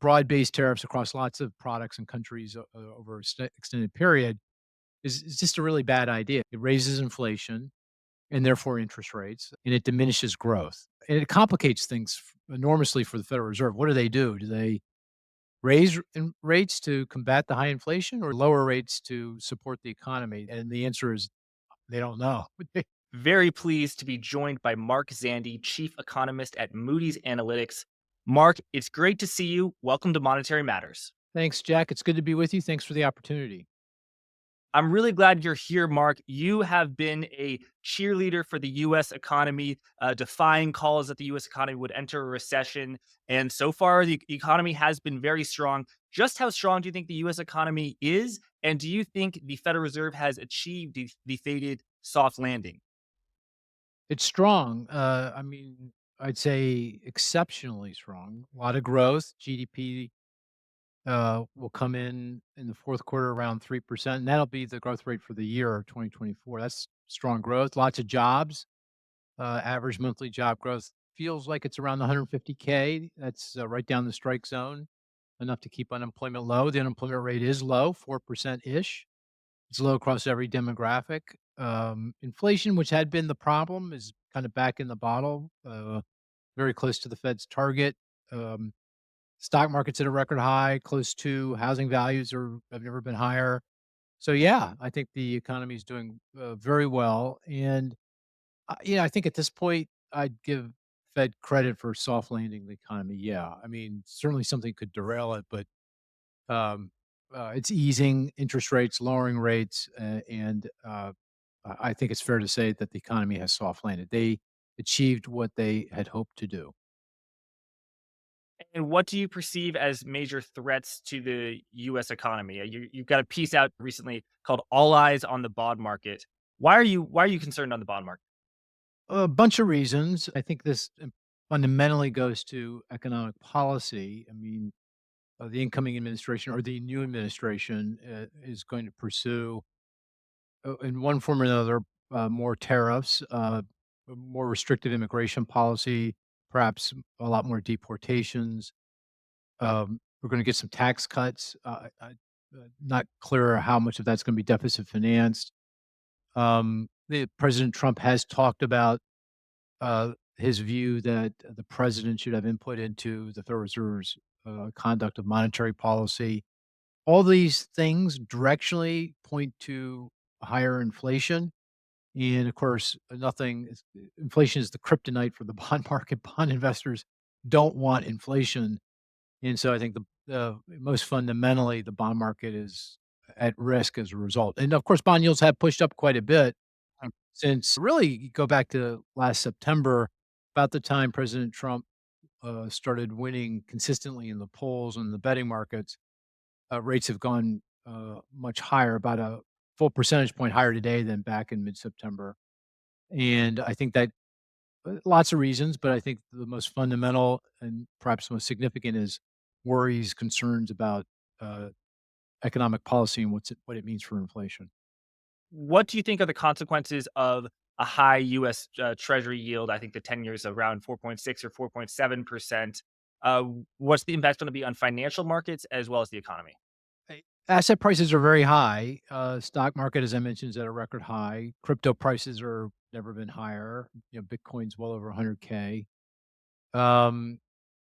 broad-based tariffs across lots of products and countries over an extended period is just a really bad idea. It raises inflation and therefore interest rates, and it diminishes growth. And it complicates things enormously for the Federal Reserve. What do? Do they raise rates to combat the high inflation or lower rates to support the economy? And the answer is they don't know. Very pleased to be joined by Mark Zandi, Chief Economist at Moody's Analytics. Mark, it's great to see you. Welcome to Monetary Matters. Thanks, Jack. It's good to be with you. Thanks for the opportunity. I'm really glad you're here, Mark. You have been a cheerleader for the U.S. economy, defying calls that the U.S. economy would enter a recession. And so far, the economy has been very strong. Just how strong do you think the U.S. economy is? And do you think the Federal Reserve has achieved the fated soft landing? It's strong. I'd say exceptionally strong. A lot of growth. GDP will come in the fourth quarter around 3%, and that'll be the growth rate for the year 2024. That's strong growth. Lots of jobs. Average monthly job growth feels like it's around 150K. That's right down the strike zone, enough to keep unemployment low. The unemployment rate is low, 4% ish. It's low across every demographic. Inflation, which had been the problem, is kind of back in the bottle, very close to the Fed's target. Um, Stock market's at a record high, close to housing values have never been higher. So yeah, I think the economy is doing very well. And I think at this point, I'd give Fed credit for soft landing the economy. Yeah, I mean, certainly something could derail it, but um, it's easing interest rates, lowering rates, and I think it's fair to say that the economy has soft landed. They achieved what they had hoped to do. And what do you perceive as major threats to the U.S. economy? You've got a piece out recently called "All Eyes on the Bond Market." Why are you concerned on the bond market? A bunch of reasons. I think this fundamentally goes to economic policy. I mean, the incoming administration or the new administration is going to pursue, in one form or another, more tariffs, a more restricted immigration policy, perhaps a lot more deportations. We're going to get some tax cuts. Not clear how much of that's going to be deficit financed. President Trump has talked about his view that the president should have input into the Federal Reserve's conduct of monetary policy. All these things directionally point to higher inflation. And of course, inflation is the kryptonite for the bond market. Bond investors don't want inflation. And so I think most fundamentally, the bond market is at risk as a result. And of course, bond yields have pushed up quite a bit since really you go back to last September, about the time President Trump started winning consistently in the polls and the betting markets. Rates have gone much higher, about a full percentage point higher today than back in mid September. And I think that lots of reasons, but I think the most fundamental and perhaps most significant is worries, concerns about uh, economic policy and what it means for inflation. What do you think are the consequences of a high U.S. Treasury yield? I think the 10 years around 4.6 or 4.7%. Uh, what's the impact going to be on financial markets as well as the economy? Asset prices are very high. Stock market, as I mentioned, is at a record high. Crypto prices are never been higher. Bitcoin's well over 100K. Um,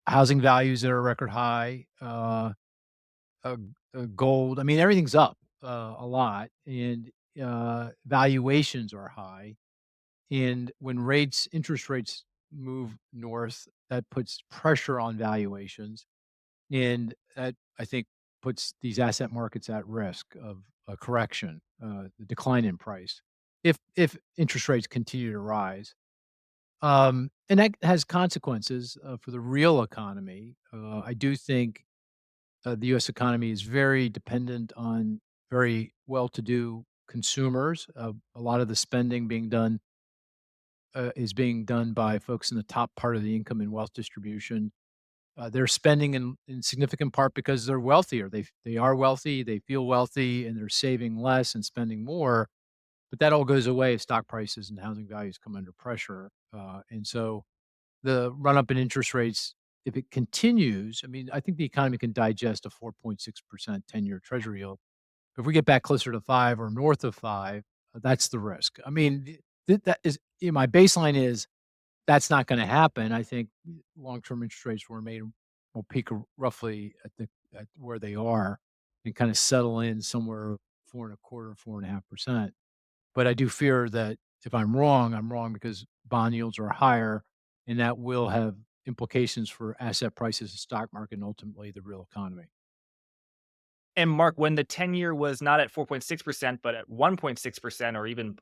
Housing values at a record high. Uh, Gold. I mean, everything's up a lot, and valuations are high. And when interest rates move north, that puts pressure on valuations, and that I think puts these asset markets at risk of a correction, the decline in price, if interest rates continue to rise. And that has consequences for the real economy. I do think the U.S. economy is very dependent on very well-to-do consumers. A lot of the spending is being done by folks in the top part of the income and wealth distribution. They're spending in significant part because they're wealthier. They are wealthy, they feel wealthy, and they're saving less and spending more. But that all goes away if stock prices and housing values come under pressure. And so the run up in interest rates if it continues, I mean, I think the economy can digest a 4.6% 10-year treasury yield. If we get back closer to 5 or north of 5, that's the risk. I mean, that is, my baseline is that's not gonna happen. I think long-term interest rates will peak roughly at where they are and kinda settle in somewhere 4.25, 4.5%. But I do fear that if I'm wrong because bond yields are higher, and that will have implications for asset prices, the stock market, and ultimately the real economy. And Mark, when the 10-year was not at 4.6%, but at 1.6% or even,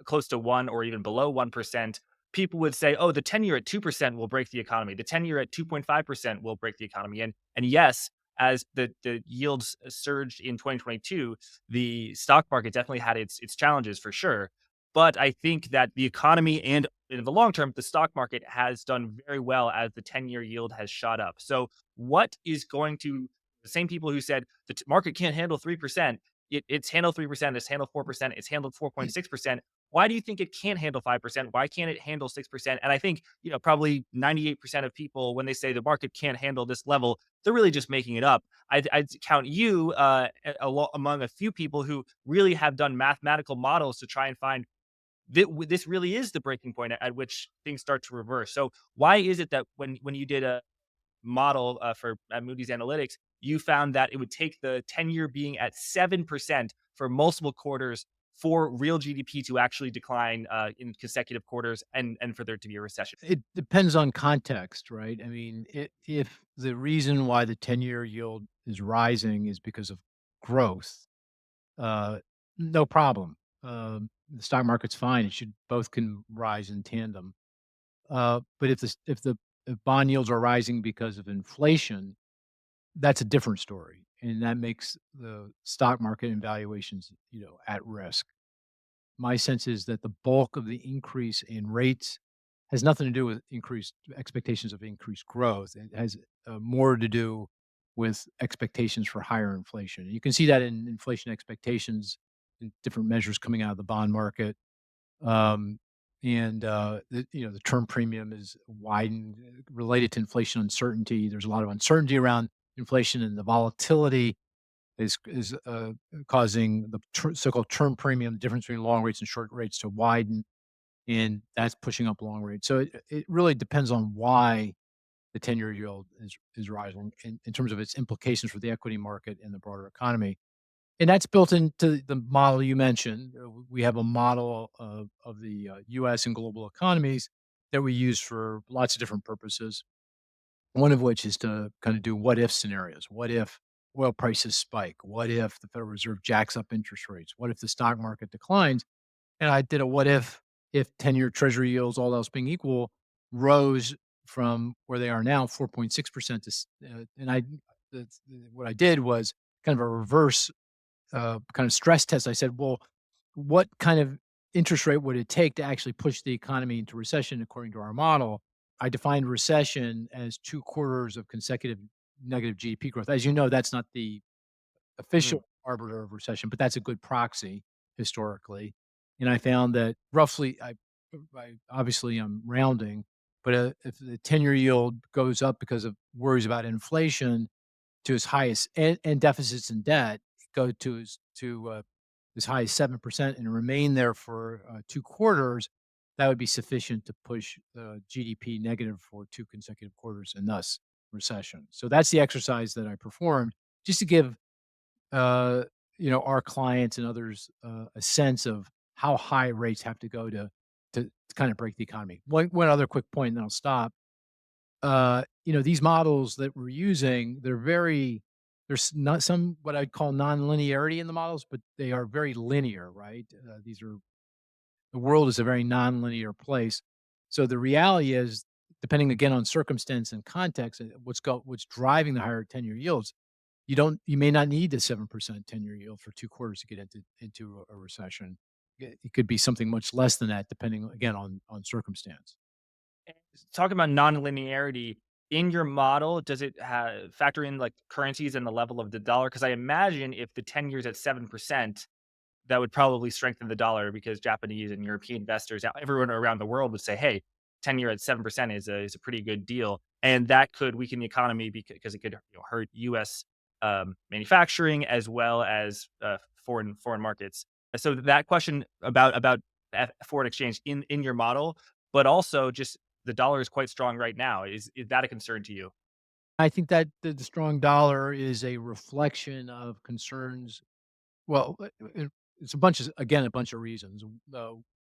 close to 1 or even below 1%, people would say, "Oh, the 10-year at 2% will break the economy. The 10-year at 2.5% will break the economy." And yes, as the yields surged in 2022, the stock market definitely had its challenges for sure. But I think that the economy and in the long term, the stock market has done very well as the 10-year yield has shot up. So what is going to the same people who said the market can't handle 3%. It's handled 3%. It's handled 4%. It's handled 4.6%. Why do you think it can't handle 5%? Why can't it handle 6%? And I think, probably 98% of people, when they say the market can't handle this level, they're really just making it up. I'd count you among a few people who really have done mathematical models to try and find this really is the breaking point at which things start to reverse. So why is it that when you did a model for Moody's Analytics, you found that it would take the 10-year being at 7% for multiple quarters for real GDP to actually decline in consecutive quarters and for there to be a recession. It depends on context, right? I mean, if the reason why the 10-year yield is rising is because of growth, uh, no problem. The stock market's fine. It should both can rise in tandem. But if bond yields are rising because of inflation, that's a different story, and that makes the stock market and valuations, at risk. My sense is that the bulk of the increase in rates has nothing to do with increased expectations of increased growth. It has more to do with expectations for higher inflation. You can see that in inflation expectations in different measures coming out of the bond market. Um, the term premium is widened related to inflation uncertainty. There's a lot of uncertainty around inflation, and the volatility is causing the so-called term premium, the difference between long rates and short rates, to widen, and that's pushing up long rates. So it really depends on why the 10-year yield is rising in terms of its implications for the equity market and the broader economy. And that's built into the model you mentioned. We have a model of the U.S. and global economies that we use for lots of different purposes. One of which is to kind of do what if scenarios. What if oil prices spike? What if the Federal Reserve jacks up interest rates? What if the stock market declines? And I did a what if 10-year treasury yields, all else being equal, rose from where they are now, 4.6% and what I did was kind of a reverse kind of stress test. I said, well, what kind of interest rate would it take to actually push the economy into recession according to our model? I defined recession as 2 quarters of consecutive negative GDP growth. As you know, that's not the Mhm. official arbiter of recession, but that's a good proxy historically. And I found that roughly, I obviously I'm rounding, but if the 10-year yield goes up because of worries about inflation, to as high as and deficits and debt go as high as 7% and remain there for 2 quarters, that would be sufficient to push the GDP negative for 2 consecutive quarters and thus recession. So that's the exercise that I performed just to give, uh, our clients and others a sense of how high rates have to go to kind of break the economy. One other quick point, and then I'll stop. These models that we're using, there's not some what I'd call nonlinearity in the models, but they are very linear, right? The world is a very nonlinear place. So the reality is, depending again on circumstance and context, what's driving the higher 10-year yields, you may not need the 7% 10-year yield for 2 quarters to get into a recession. It could be something much less than that, depending again on circumstance. Talking about nonlinearity in your model, does it factor in like currencies and the level of the dollar? Because I imagine if the 10 years at 7%, that would probably strengthen the dollar because Japanese and European investors, everyone around the world would say, "Hey, 10-year at 7% is a pretty good deal." and that could weaken the economy because it could, hurt U.S. Manufacturing as well as foreign markets. So that question about foreign exchange in your model, but also just the dollar is quite strong right now. Is that a concern to you? I think that the strong dollar is a reflection of concerns. Well, it's a bunch of again, a bunch of reasons.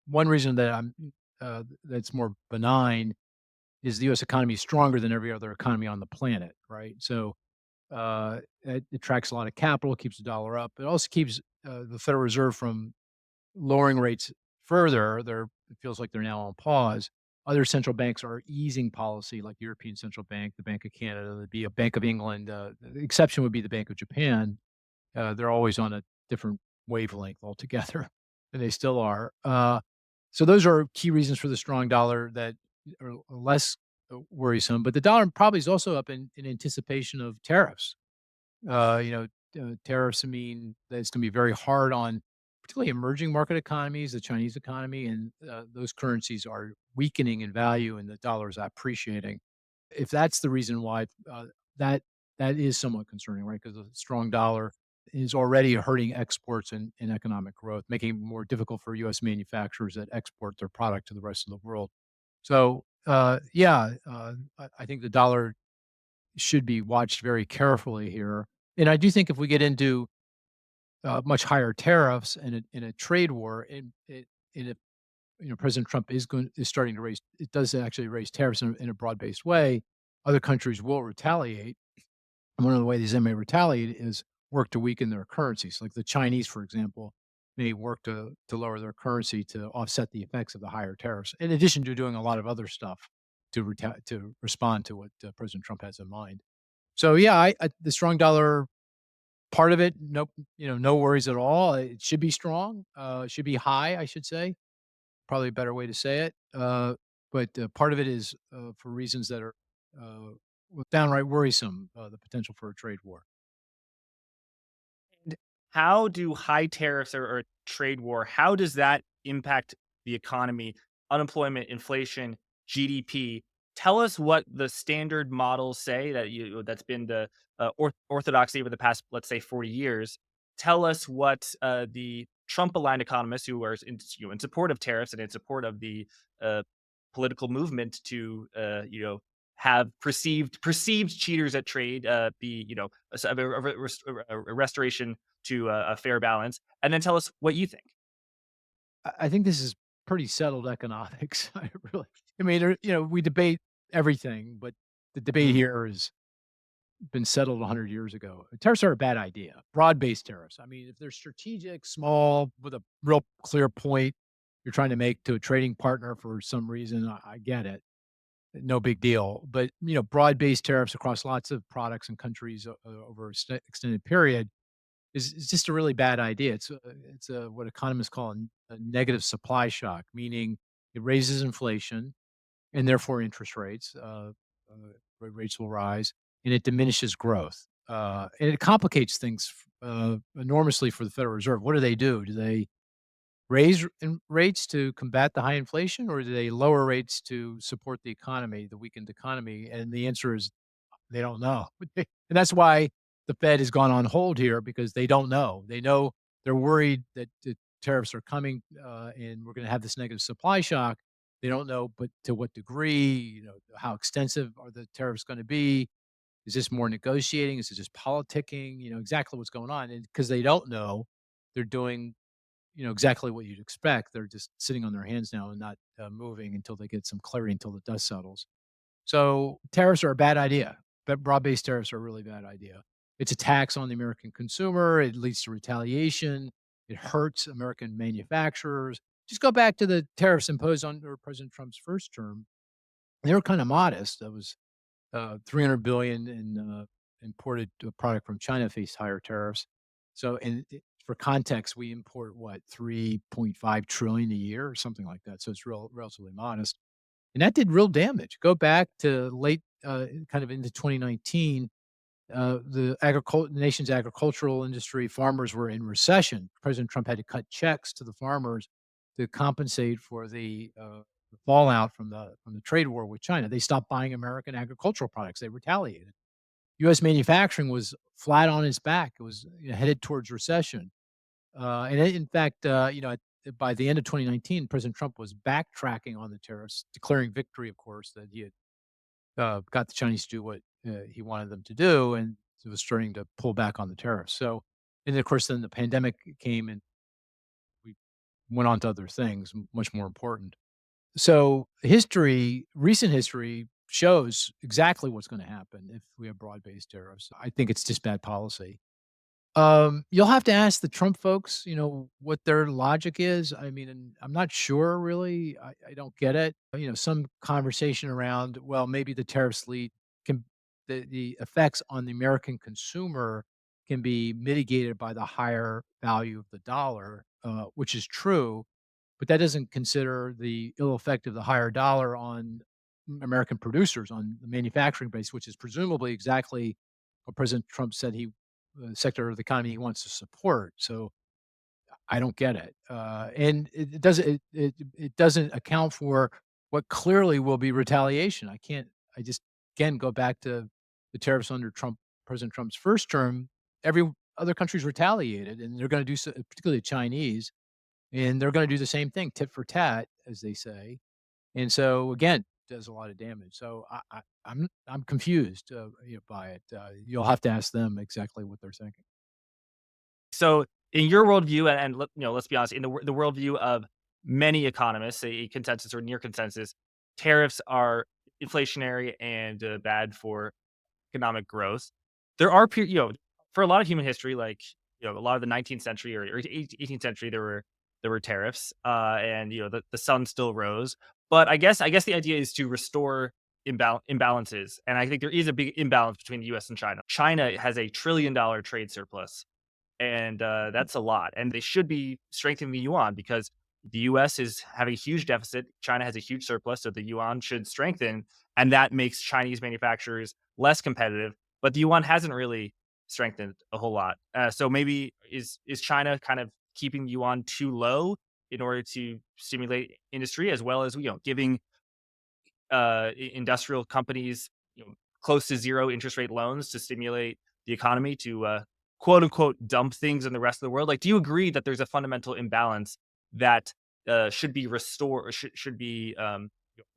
One reason that that's more benign is the US economy is stronger than every other economy on the planet, right? So, it attracts a lot of capital, keeps the dollar up. It also keeps, the Federal Reserve from lowering rates further. It feels like they're now on pause. Other central banks are easing policy, like the European Central Bank, the Bank of Canada, the Bank of England. The exception would be the Bank of Japan. They're always on a different wavelength altogether, and they still are. So those are key reasons for the strong dollar that are less worrisome. But the dollar probably is also up in anticipation of tariffs. You know, tariffs mean that it's going to be very hard on particularly emerging market economies, the Chinese economy, and those currencies are weakening in value, and the dollar is appreciating. If that's the reason why, that that is somewhat concerning, right? Because the strong dollar is already hurting exports and economic growth, making it more difficult for U.S. manufacturers that export their product to the rest of the world. So, I think the dollar should be watched very carefully here. And I do think if we get into much higher tariffs and a trade war, and if President Trump is starting to raise, it does actually raise tariffs in a broad based way. Other countries will retaliate. And one of the ways they may retaliate is work to weaken their currencies. Like the Chinese, for example, may work to lower their currency to offset the effects of the higher tariffs. In addition to doing a lot of other stuff to respond to what President Trump has in mind. So yeah, the strong dollar part of it, nope, no worries at all. It should be strong. It should be high, I should say. Probably a better way to say it. But part of it is for reasons that are downright worrisome. The potential for a trade war. And how do high tariffs or trade war, how does that impact the economy, unemployment, inflation, GDP? Tell us what the standard models say that's been the orthodoxy over the past, let's say, 40 years. Tell us what the Trump-aligned economists who are in support of tariffs and in support of the uh, political movement to have perceived cheaters at trade be a restoration to a fair balance, and then tell us what you think. I think this is pretty settled economics. I mean, we debate everything, but the debate Mhm. here has been settled 100 years ago. Tariffs are a bad idea. Broad-based tariffs. I mean, if they're strategic, small, with a real clear point you're trying to make to a trading partner for some reason, I get it. No big deal. But, broad-based tariffs across lots of products and countries over a extended period is just a really bad idea. It's what economists call a negative supply shock, meaning it raises inflation and therefore interest rates. Rates will rise, and it diminishes growth. And it complicates things enormously for the Federal Reserve. What do they do? Do they raise rates to combat the high inflation, or do they lower rates to support the economy, the weakened economy? And the answer is they don't know. And that's why the Fed has gone on hold here because they don't know. They know they're worried that the tariffs are coming, and we're gonna have this negative supply shock. They don't know, but to what degree, how extensive are the tariffs gonna be? Is this more negotiating? Is it just politicking? Exactly what's going on. And because they don't know, they're doing, exactly what you'd expect. They're just sitting on their hands now and not moving until they get some clarity, until the dust settles. So tariffs are a bad idea, but broad-based tariffs are a really bad idea. It's a tax on the American consumer. It leads to retaliation. It hurts American manufacturers. Just go back to the tariffs imposed under President Trump's first term. They were kind of modest. That was 300 billion in imported product from China faced higher tariffs. So, for context, we import what 3.5 trillion a year or something like that. So it's relatively modest. And that did real damage. Go back to late, kind of into 2019, the nation's agricultural industry, farmers were in recession. President Trump had to cut checks to the farmers to compensate for the the fallout from the trade war with China. They stopped buying American agricultural products. They retaliated. U.S. manufacturing was flat on its back. It was, headed towards recession. In fact, by the end of 2019, President Trump was backtracking on the tariffs, declaring victory, of course, that he had got the Chinese to do what he wanted them to do, and was starting to pull back on the tariffs. So, and of course, then the pandemic came, and we went on to other things much more important. So, recent history shows exactly what's going to happen if we have broad-based tariffs. I think it's just bad policy. You'll have to ask the Trump folks, what their logic is. I mean, and I'm not sure really. I don't get it. Some conversation around, well, maybe the tariffs lead can the effects on the American consumer can be mitigated by the higher value of the dollar, which is true, but that doesn't consider the ill effect of the higher dollar on American producers, on the manufacturing base, which is presumably exactly what President Trump said sector of the economy he wants to support. So I don't get it, and it doesn't account for what clearly will be retaliation. I can't. I just again go back to the tariffs under President Trump's first term. Every other country's retaliated, and they're going to do so, particularly the Chinese, and they're going to do the same thing, tit for tat, as they say. And so again, does a lot of damage. So I'm confused by it. You'll have to ask them exactly what they're thinking. So, in your worldview, and let's be honest, in the worldview of many economists, a consensus or near consensus, tariffs are inflationary and bad for economic growth. There are, for a lot of human history, like a lot of the 19th century or 18th century, there were tariffs, and the sun still rose. But I guess the idea is to restore imbalances, and I think there is a big imbalance between the U.S. and China. China has a $1 trillion trade surplus, and that's a lot. And they should be strengthening the yuan because the U.S. is having a huge deficit. China has a huge surplus, so the yuan should strengthen, and that makes Chinese manufacturers less competitive. But the yuan hasn't really strengthened a whole lot. So maybe is China kind of keeping the yuan too low in order to stimulate industry, as well as giving industrial companies, close to zero interest rate loans to stimulate the economy to quote unquote dump things in the rest of the world. Like, do you agree that there's a fundamental imbalance that should be restored, or should be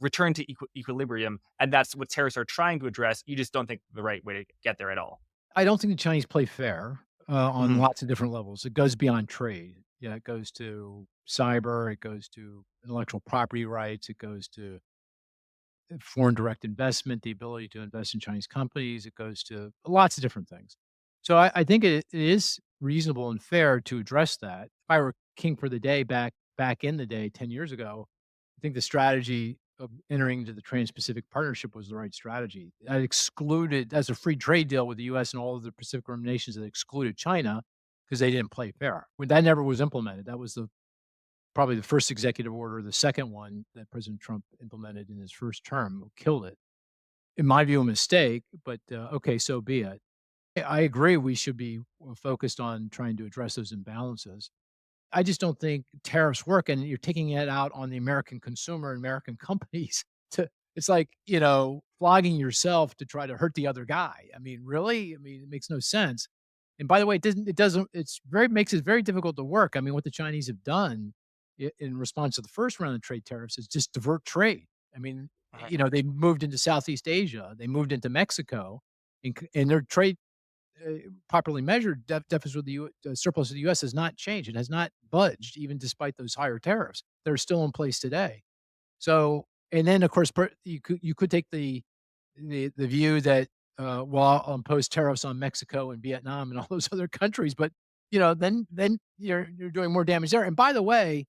returned to equilibrium, and that's what tariffs are trying to address? You just don't think the right way to get there at all. I don't think the Chinese play fair, on Hmm. lots of different levels. It goes beyond trade. Yeah, it goes to cyber, it goes to intellectual property rights, it goes to foreign direct investment, the ability to invest in Chinese companies, it goes to lots of different things. So I think it is reasonable and fair to address that. If I were king for the day back in the day 10 years ago, I think the strategy of entering into the Trans-Pacific Partnership was the right strategy. That excluded That's a free trade deal with the US and all of the Pacific Rim nations that excluded China because they didn't play fair. When that never was implemented, that was probably the first executive order, the second one that President Trump implemented in his first term, killed it. In my view, a mistake, but, okay, so be it. I agree we should be focused on trying to address those imbalances. I just don't think tariffs work, and you're taking it out on the American consumer and American companies to it's like, flogging yourself to try to hurt the other guy. I mean, really? I mean, it makes no sense. And by the way, it's very makes it very difficult to work. I mean, what the Chinese have done in response to the first round of trade tariffs is just divert trade. I mean, they moved into Southeast Asia, they moved into Mexico, and their trade uh, properly measured deficit with the surplus of the U.S. has not changed. It has not budged, even despite those higher tariffs. They're still in place today. So, and then of course, you could take the view that well, I'll impose tariffs on Mexico and Vietnam and all those other countries, but then you're doing more damage there. And by the way,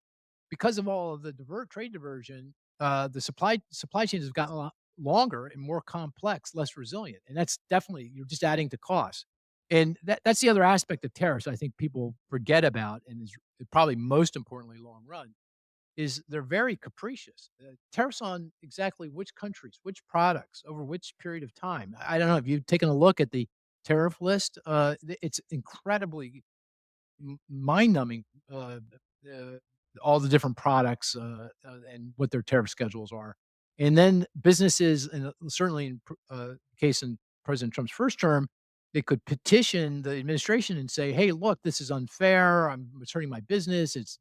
because of all of the trade diversion, the supply chains have gotten a lot longer and more complex, less resilient, and that's definitely you're just adding to costs. And that's the other aspect of tariffs I think people forget about, and is probably most importantly long run is they're very capricious. Tariffs on exactly which countries, which products, over which period of time. I don't know if you've taken a look at the tariff list. It's incredibly mind numbing. all the different products, and what their tariff schedules are. And then businesses, and certainly in case in President Trump's first term, they could petition the administration and say, "Hey, look, this is unfair. It's hurting my business. It's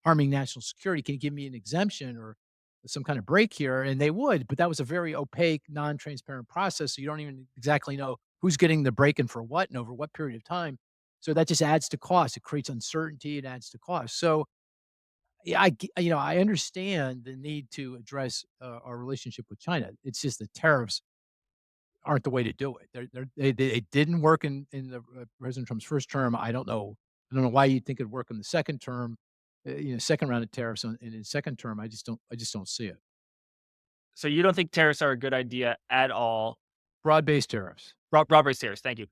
harming national security. Can you give me an exemption or some kind of break here?" And they would, but that was a very opaque, non-transparent process. So you don't even exactly know who's getting the break and for what and over what period of time. So that just adds to cost. It creates uncertainty. It adds to cost. So yeah, I understand the need to address our relationship with China. It's just the tariffs aren't the way to do it. They didn't work in the President Trump's first term. I don't know why you'd think it'd work in the second term. Second round of tariffs in his second term. I just don't see it. So you don't think tariffs are a good idea at all. Broad-based tariffs. Robert Sayers, thank you.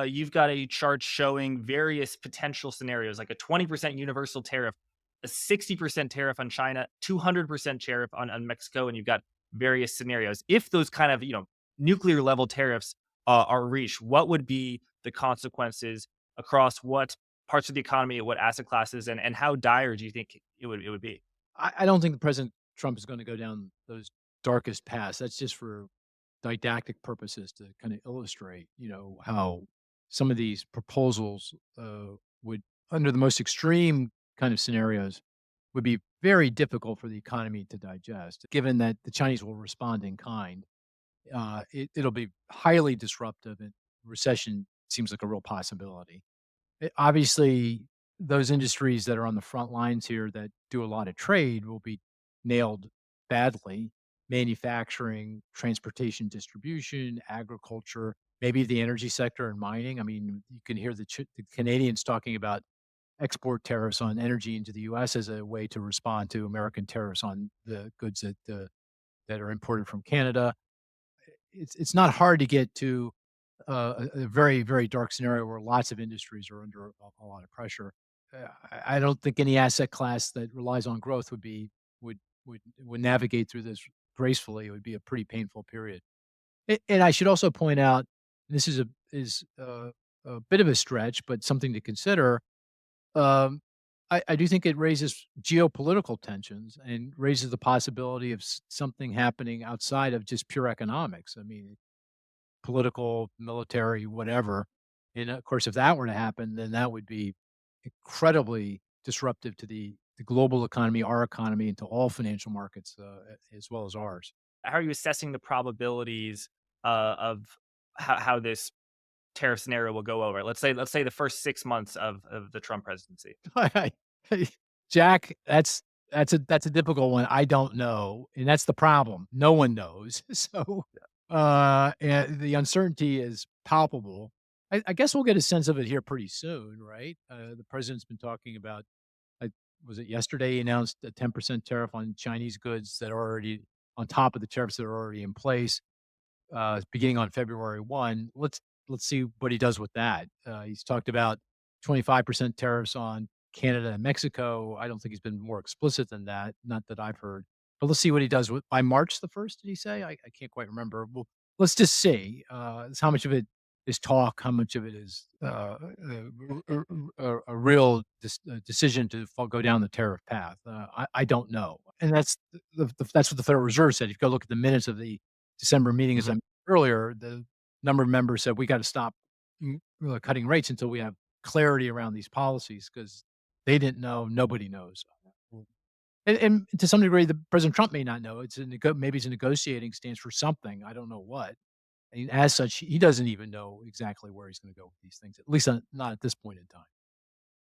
You've got a chart showing various potential scenarios, like a 20% universal tariff, a 60% tariff on China, 200% tariff on Mexico, and you've got various scenarios. If those kind of nuclear level tariffs are reached, what would be the consequences across what parts of the economy, what asset classes, and how dire do you think it would be? I don't think the President Trump is going to go down those darkest paths. That's just for didactic purposes to kind of illustrate, how some of these proposals would, under the most extreme kind of scenarios, would be very difficult for the economy to digest, given that the Chinese will respond in kind. It'll be highly disruptive, and recession seems like a real possibility. Obviously, those industries that are on the front lines here that do a lot of trade will be nailed badly. Manufacturing, transportation, distribution, agriculture, maybe the energy sector and mining. I mean, you can hear the Canadians talking about export tariffs on energy into the U.S. as a way to respond to American tariffs on the goods that are imported from Canada. It's not hard to get to a very, very dark scenario where lots of industries are under a lot of pressure. I don't think any asset class that relies on growth would navigate through this gracefully. It would be a pretty painful period. And I should also point out, this is a bit of a stretch, but something to consider. Um, I do think it raises geopolitical tensions and raises the possibility of something happening outside of just pure economics. I mean, political, military, whatever. And of course, if that were to happen, then that would be incredibly disruptive to the global economy, our economy, and to all financial markets, as well as ours. How are you assessing the probabilities of how this tariff scenario will go over? Let's say the first 6 months of the Trump presidency. Jack, that's a difficult one. I don't know, and that's the problem. No one knows. So, and the uncertainty is palpable. I guess we'll get a sense of it here pretty soon, right? The president's been talking about. I Was it yesterday he announced a 10% tariff on Chinese goods that are already on top of the tariffs that are already in place, beginning on February 1. Let's see what he does with that. He's talked about 25% tariffs on Canada and Mexico. I don't think he's been more explicit than that, not that I've heard. But let's see what he does with by March the 1st, did he say? I can't quite remember. Well, let's just see. How much of it is talk, how much of it is a real decision to go down the tariff path. I don't know, and that's what the Federal Reserve said. If you go look at the minutes of the December meeting, as I Mhm. mentioned earlier, the number of members said we got to stop cutting rates until we have clarity around these policies because they didn't know. Nobody knows. And to some degree, the President Trump may not know. Maybe it's a negotiating stance for something. I don't know what. And as such, he doesn't even know exactly where he's going to go with these things. At least not at this point in time.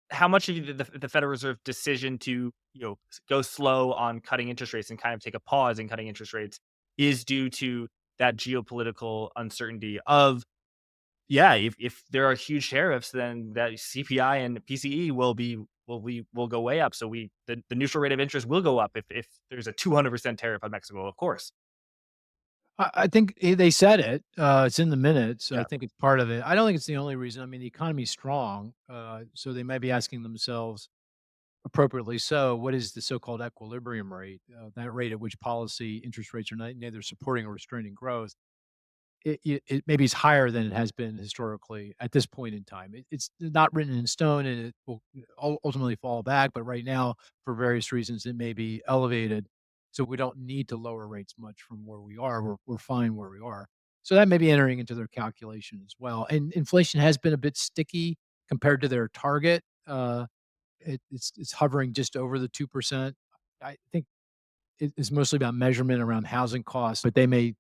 How much of the Federal Reserve decision to go slow on cutting interest rates and kind of take a pause in cutting interest rates is due to that geopolitical uncertainty of, yeah, if there are huge tariffs, then that CPI and PCE will go way up. So the neutral rate of interest will go up if there's a 200% tariff on Mexico, of course. I think they said it. It's in the minutes. I Yeah. think it's part of it. I don't think it's the only reason. I mean, the economy's strong, so they might be asking themselves, appropriately so, what is the so-called equilibrium rate? That rate at which policy interest rates are neither supporting or restraining growth. it maybe is higher than it has been historically at this point in time. It's not written in stone, and it will ultimately fall back, but right now, for various reasons, it may be elevated, so we don't need to lower rates much from where we are. We're fine where we are. So that may be entering into their calculation as well, and inflation has been a bit sticky compared to their target. It's hovering just over the 2%. I think it's mostly about measurement around housing costs, but they may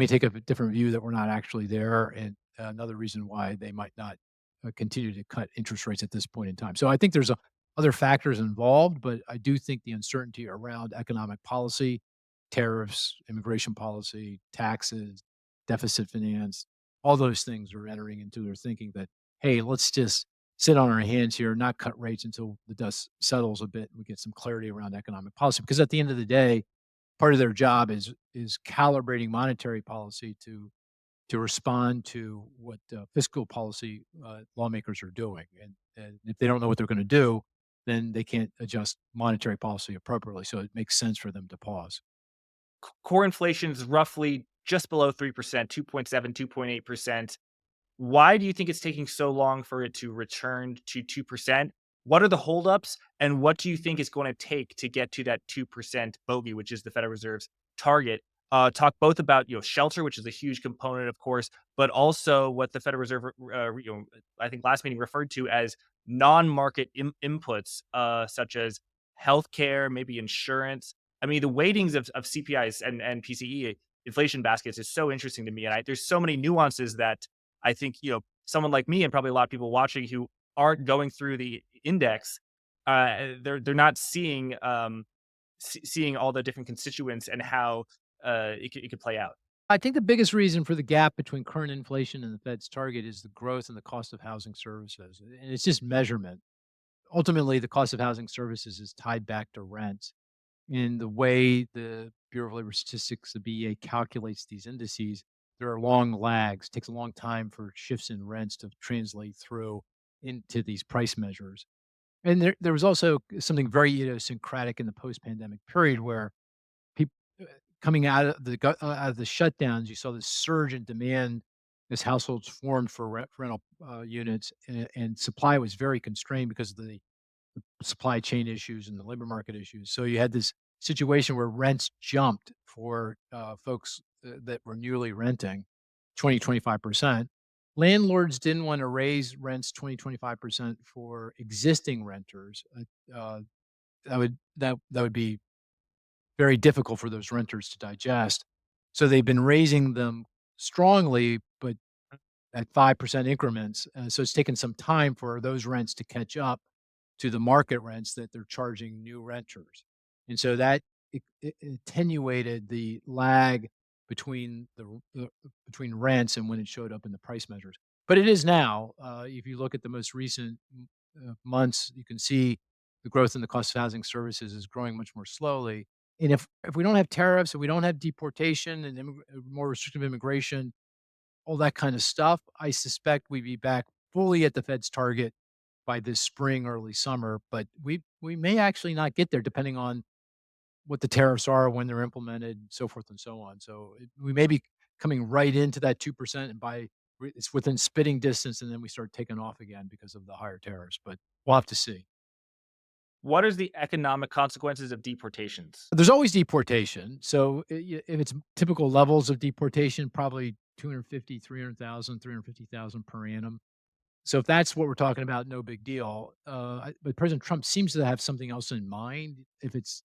take a different view that we're not actually there, and another reason why they might not continue to cut interest rates at this point in time. So I think there's other factors involved, but I do think the uncertainty around economic policy, tariffs, immigration policy, taxes, deficit finance, all those things are entering into their thinking that, hey, let's just sit on our hands here, not cut rates until the dust settles a bit and we get some clarity around economic policy. Because at the end of the day, part of their job is calibrating monetary policy to respond to what fiscal policy lawmakers are doing, and if they don't know what they're going to do, then they can't adjust monetary policy appropriately. So it makes sense for them to pause. Core inflation is roughly just below 3%, 2.7, 2.8%. Why do you think it's taking so long for it to return to 2%? What are the holdups, and what do you think is going to take to get to that 2% bogey, which is the Federal Reserve's target? Talk both about, shelter, which is a huge component, of course, but also what the Federal Reserve, I think last meeting referred to as non-market inputs, such as healthcare, maybe insurance. I mean, the weightings of CPIs and PCE inflation baskets is so interesting to me, and there's so many nuances that I think, someone like me and probably a lot of people watching who aren't going through the index, they're not seeing, seeing all the different constituents and how, it could play out. I think the biggest reason for the gap between current inflation and the Fed's target is the growth in the cost of housing services, and it's just measurement. Ultimately, the cost of housing services is tied back to rent. In the way the Bureau of Labor Statistics, the BEA, calculates these indices, there are long lags. It takes a long time for shifts in rents to translate through into these price measures. And there was also something very idiosyncratic in the post-pandemic period where people coming out of out of the shutdowns, you saw this surge in demand as households formed for rental units, and supply was very constrained because of the supply chain issues and the labor market issues. So you had this situation where rents jumped for folks that were newly renting 20-25%. Landlords didn't want to raise rents 20-25% for existing renters. That would be very difficult for those renters to digest. So they've been raising them strongly, but at 5% increments. So it's taken some time for those rents to catch up to the market rents that they're charging new renters. And so that it attenuated the lag between between rents and when it showed up in the price measures. But it is now. If you look at the most recent months, you can see the growth in the cost of housing services is growing much more slowly. And if we don't have tariffs and we don't have deportation and more restrictive immigration, all that kind of stuff, I suspect we'd be back fully at the Fed's target by this spring, early summer, but we may actually not get there depending on what the tariffs are, when they're implemented, so forth and so on. So we may be coming right into that 2%, and it's within spitting distance, and then we start taking off again because of the higher tariffs. But we'll have to see. What is the economic consequences of deportations? There's always deportation. So if it's typical levels of deportation, probably 250, 300,000, 350,000 per annum. So if that's what we're talking about, no big deal. But President Trump seems to have something else in mind. If it's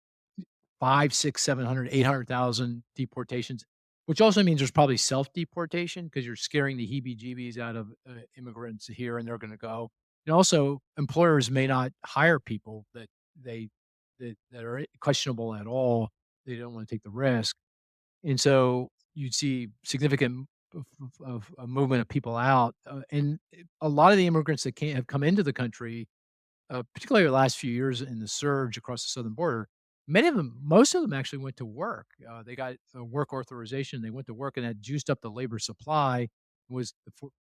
5, 6, 700, 800,000 deportations, which also means there's probably self-deportation because you're scaring the heebie-jeebies out of immigrants here, and they're going to go. And also, employers may not hire people they that are questionable at all. They don't want to take the risk, and so you'd see significant of a movement of people out, and a lot of the immigrants that have come into the country, particularly the last few years in the surge across the southern border, most of them actually went to work. They got a work authorization. They went to work, and that juiced up the labor supply. Was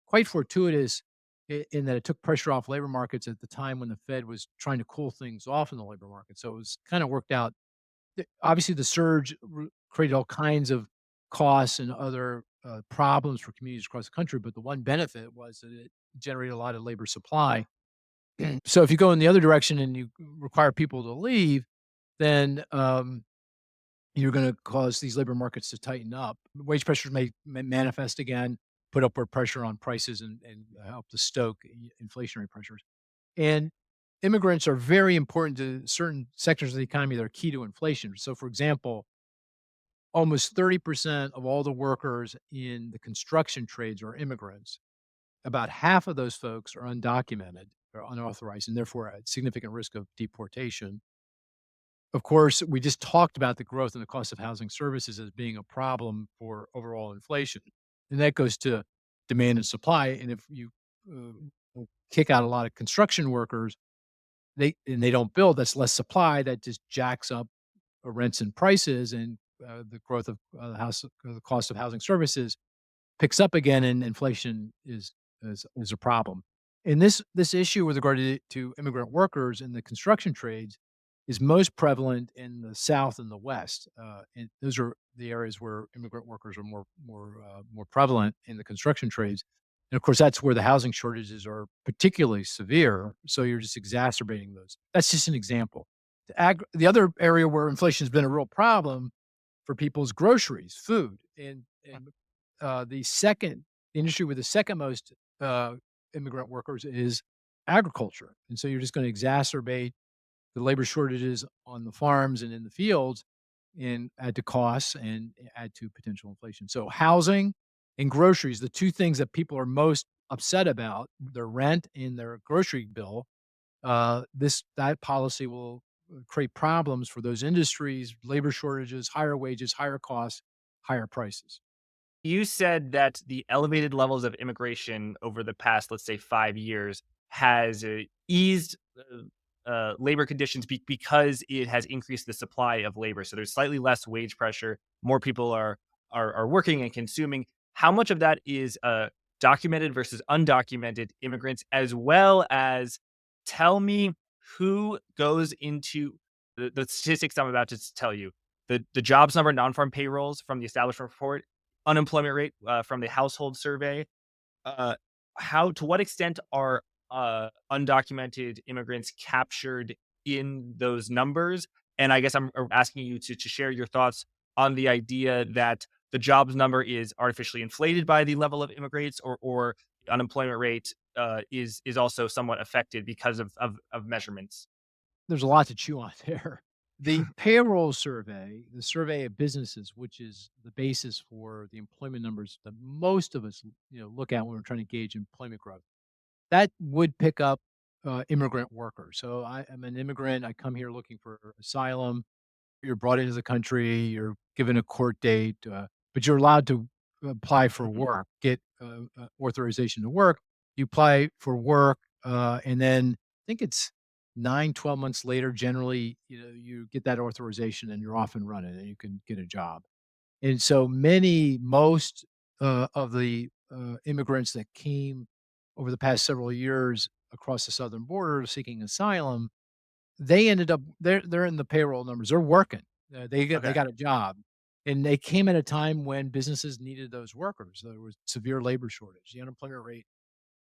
quite fortuitous in that it took pressure off labor markets at the time when the Fed was trying to cool things off in the labor market. So it was kind of worked out. Obviously, the surge created all kinds of costs and other problems for communities across the country, but the one benefit was that it generated a lot of labor supply. So if you go in the other direction and you require people to leave, then you're going to cause these labor markets to tighten up. Wage pressures may manifest again, put upward pressure on prices and help to stoke inflationary pressures. And immigrants are very important to certain sectors of the economy that are key to inflation. So, for example, almost 30% of all the workers in the construction trades are immigrants. About half of those folks are undocumented or unauthorized and therefore at significant risk of deportation. Of course, we just talked about the growth in the cost of housing services as being a problem for overall inflation, and that goes to demand and supply, and if you, kick out a lot of construction workers, they don't build, that's less supply, that just jacks up, rents and prices, and, the growth of, the cost of housing services picks up again and inflation is a problem. And this issue with regard to immigrant workers in the construction trades is most prevalent in the South and the West. And those are the areas where immigrant workers are more prevalent in the construction trades. And of course, that's where the housing shortages are particularly severe. So you're just exacerbating those. That's just an example. The other area where inflation has been a real problem for people's groceries, food, and the industry with the second most, immigrant workers is agriculture, and so you're just gonna exacerbate the labor shortages on the farms and in the fields and add to costs and add to potential inflation. So housing and groceries, the 2 things that people are most upset about, their rent and their grocery bill, that policy will, create problems for those industries, labor shortages, higher wages, higher costs, higher prices. You said that the elevated levels of immigration over the past, let's say, 5 years has, eased, labor conditions because it has increased the supply of labor. So there's slightly less wage pressure, more people are working and consuming. How much of that is, documented versus undocumented immigrants, as well as tell me who goes into the statistics I'm about to tell you. The jobs number, non-farm payrolls from the establishment report, unemployment rate, from the household survey. Uh, how to what extent are, undocumented immigrants captured in those numbers? And I guess I'm asking you to share your thoughts on the idea that the jobs number is artificially inflated by the level of immigrants, or the unemployment rate, is also somewhat affected because of measurements. There's a lot to chew on there. The payroll survey, the survey of businesses, which is the basis for the employment numbers that most of us, look at when we're trying to gauge employment growth, that would pick up, immigrant workers. So I am an immigrant, I come here looking for asylum. You're brought into the country, you're given a court date, but you're allowed to apply for Mhm. work, get, authorization to work. You apply for work, and then I think it's 9, 12 months later, generally, you get that authorization and you're off and running and you can get a job. And so most, of the, immigrants that came over the past several years across the southern border seeking asylum, they ended up they're in the payroll numbers, they're working. They Okay. got a job, and they came at a time when businesses needed those workers. There was severe labor shortage. The unemployment rate,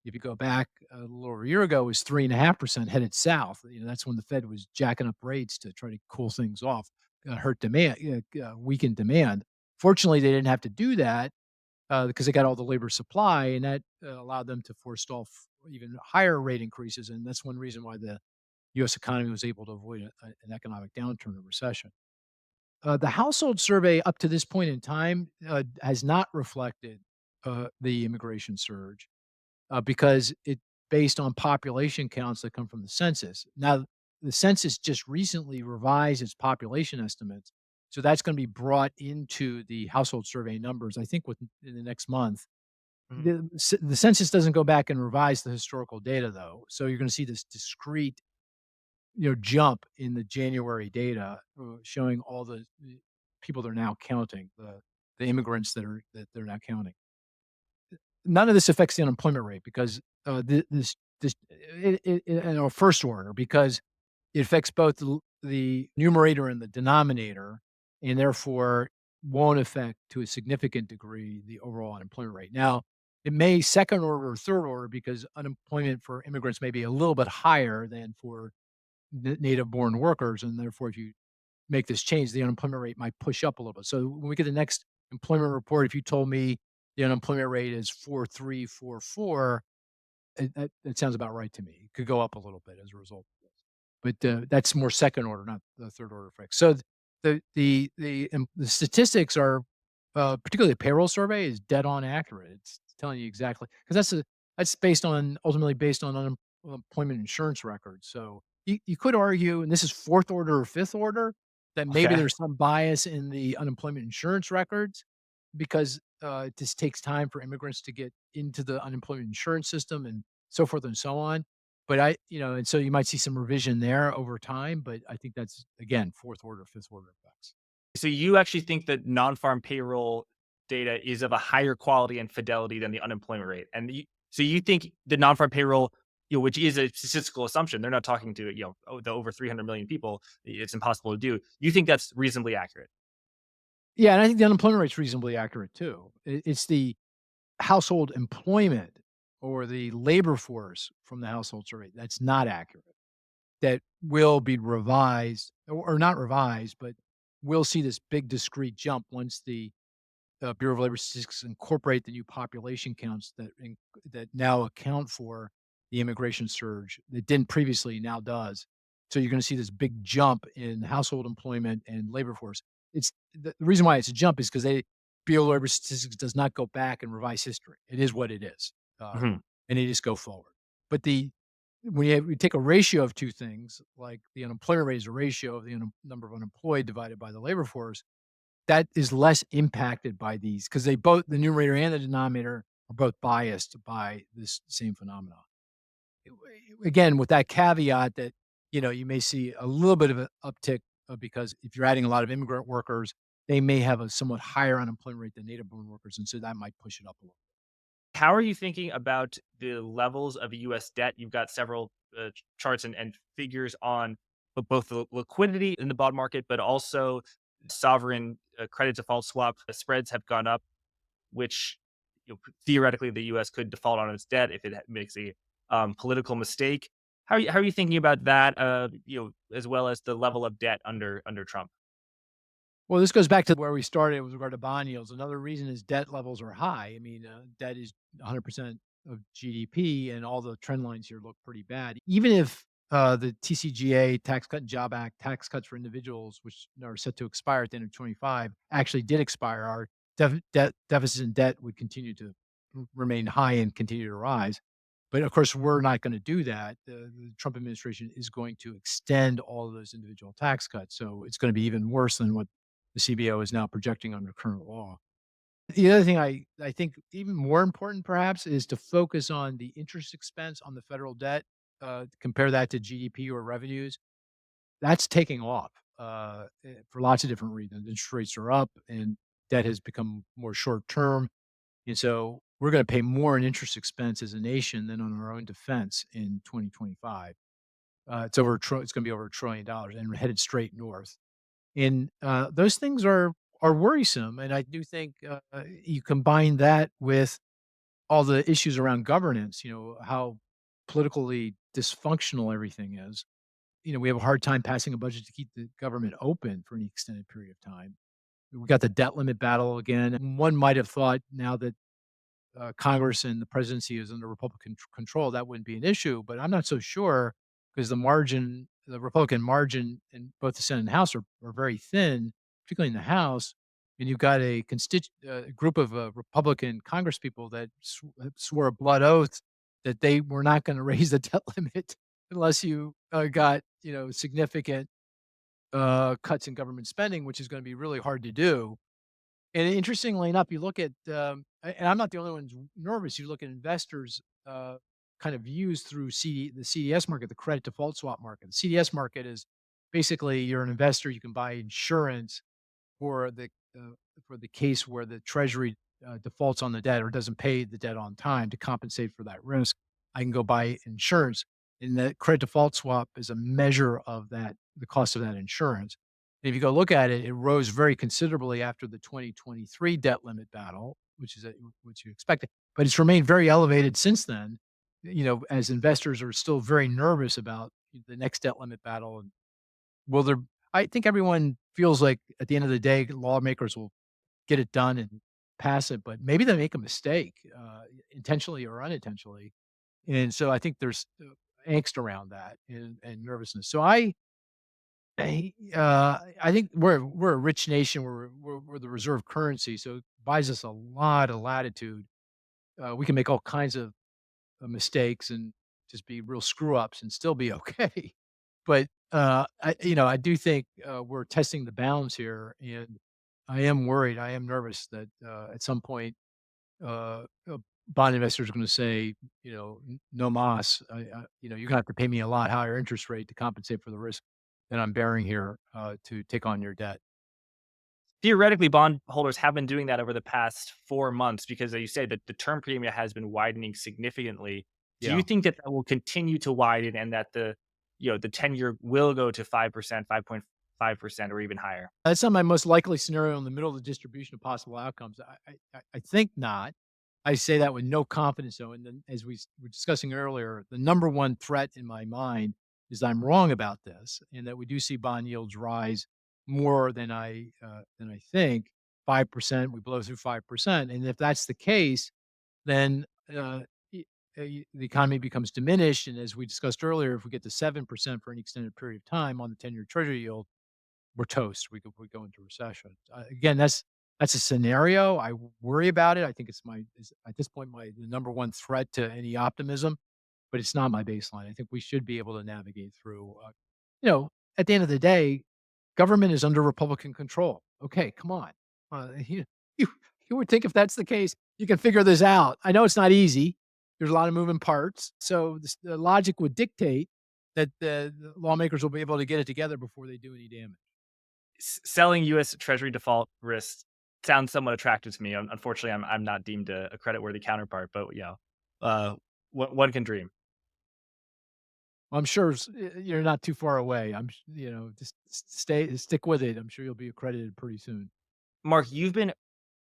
if you go back a little over a year ago, was 3.5% headed south. That's when the Fed was jacking up rates to try to cool things off, hurt demand, weaken demand. Fortunately, they didn't have to do that, because they got all the labor supply, and that, allowed them to forestall even higher rate increases, and that's one reason why the US economy was able to avoid an economic downturn or recession. The household survey up to this point in time, has not reflected, the immigration surge, because it based on population counts that come from the census. Now, the census just recently revised its population estimates, so that's gonna be brought into the household survey numbers, I think, in the next month. Mhm. The census doesn't go back and revise the historical data, though, so you're gonna see this discrete jump in the January data, showing all the people they're now counting, the immigrants that they're now counting. None of this affects the unemployment rate because, this in our first order, because it affects both the numerator and the denominator, and therefore won't affect to a significant degree the overall unemployment rate. Now, it may second order or third order because unemployment for immigrants may be a little bit higher than for native born workers. And therefore, if you make this change, the unemployment rate might push up a little bit. So when we get the next employment report, if you told me the unemployment rate is 4.344, that sounds about right to me. It could go up a little bit as a result of this. But, that's more second order, not the third order effects. So the statistics are, particularly the payroll survey is dead on accurate. It's telling you exactly because that's based on ultimately based on unemployment insurance records. So you could argue, and this is fourth order or fifth order, that maybe Okay. there's some bias in the unemployment insurance records because, it just takes time for immigrants to get into the unemployment insurance system and so forth and so on. But and so you might see some revision there over time, but I think that's again, 4th order, 5th order effects. So you actually think that non-farm payroll data is of a higher quality and fidelity than the unemployment rate, and you think the non-farm payroll, which is a statistical assumption, they're not talking to the over 300 million people. It's impossible to do. You think that's reasonably accurate? Yeah, and I think the unemployment rate's reasonably accurate too. It's the household employment or the labor force from the household survey that's not accurate, that will be revised or not revised, but we'll see this big discrete jump once the Bureau of Labor Statistics incorporate the new population counts that now account for the immigration surge that didn't previously, now does. So you're gonna see this big jump in household employment and labor force. It's the reason why it's a jump is because they Bureau of Labor Statistics does not go back and revise history. It is what it is, Mhm. and they just go forward. But we take a ratio of 2 things, like the unemployment rate is a ratio of the number of unemployed divided by the labor force, that is less impacted by these because they both the numerator and the denominator are both biased by this same phenomenon. Again, with that caveat that, you may see a little bit of an uptick, because if you're adding a lot of immigrant workers, they may have a somewhat higher unemployment rate than native born workers, and so that might push it up a little. How are you thinking about the levels of U.S. debt? You've got several charts and figures on both the liquidity in the bond market, but also sovereign credit default swap spreads have gone up, which theoretically the U.S. could default on its debt if it makes a political mistake. How are you thinking about that? As well as the level of debt under Trump. Well, this goes back to where we started with regard to bond yields. Another reason is debt levels are high. I mean, debt is 100% of GDP, and all the trend lines here look pretty bad. Even if the TCGA, Tax Cut and Job Act, tax cuts for individuals, which are set to expire at the end of 25, actually did expire, our deficit and debt would continue to remain high and continue to rise. But of course, we're not going to do that. The Trump administration is going to extend all of those individual tax cuts. So it's going to be even worse than what the CBO is now projecting under current law. The other thing I think even more important perhaps is to focus on the interest expense on the federal debt, compare that to GDP or revenues. That's taking off, for lots of different reasons. Interest rates are up and debt has become more short term. And so we're going to pay more in interest expense as a nation than on our own defense in 2025. It's going to be over $1 trillion and we're headed straight north. And, those things are worrisome, and I do think, you combine that with all the issues around governance, how politically dysfunctional everything is. We have a hard time passing a budget to keep the government open for any extended period of time. We got the debt limit battle again, and one might have thought now that Congress and the presidency is under Republican control, that wouldn't be an issue. But I'm not so sure because the Republican margin in both the Senate and House are very thin, particularly in the House. And you've got a group of Republican Congresspeople that swore a blood oath that they were not going to raise the debt limit unless you got significant cuts in government spending, which is going to be really hard to do. And interestingly enough, you look at, and I'm not the only one who's nervous. You look at investors, kind of views through the CDS market, the credit default swap market. The CDS market is basically you're an investor. You can buy insurance for the case where the Treasury defaults on the debt or doesn't pay the debt on time to compensate for that risk. I can go buy insurance, and the credit default swap is a measure of that, the cost of that insurance. And if you go look at it, it rose very considerably after the 2023 debt limit battle, which is which you expected, but it's remained very elevated since then. As investors are still very nervous about the next debt limit battle, and will there? I think everyone feels like at the end of the day, lawmakers will get it done and pass it, but maybe they make a mistake, intentionally or unintentionally, and so I think there's angst around that and nervousness. So I think we're a rich nation. We're the reserve currency, so it buys us a lot of latitude. We can make all kinds of mistakes and just be real screw ups and still be okay. But I do think we're testing the bounds here, and I am worried. I am nervous that at some point bond investors are going to say, no mas. You're going to have to pay me a lot higher interest rate to compensate for the risk that I'm bearing here to take on your debt. Theoretically, bondholders have been doing that over the past 4 months because, as you say, the term premium has been widening significantly. Do you Yeah. think that that will continue to widen and that the 10-year will go to 5%, 5.5%, or even higher? That's not my most likely scenario in the middle of the distribution of possible outcomes. I think not. I say that with no confidence, though. And then, as we were discussing earlier, the number one threat in my mind is I'm wrong about this, and that we do see bond yields rise more than I think. 5%, we blow through 5%, and if that's the case, then the economy becomes diminished. And as we discussed earlier, if we get to 7% for an extended period of time on the 10-year Treasury yield, we're toast. We go into recession. Again, that's a scenario. I worry about it. I think is at this point the number one threat to any optimism, but it's not my baseline. I think we should be able to navigate through. At the end of the day, government is under Republican control. Okay, come on. You you would think if that's the case, you can figure this out. I know it's not easy. There's a lot of moving parts, so the logic would dictate that the lawmakers will be able to get it together before they do any damage. Selling U.S. Treasury default risks sounds somewhat attractive to me. Unfortunately, I'm not deemed a creditworthy counterpart, but uh, one can dream. Well, I'm sure you're not too far away. Just stick with it. I'm sure you'll be accredited pretty soon. Mark, you've been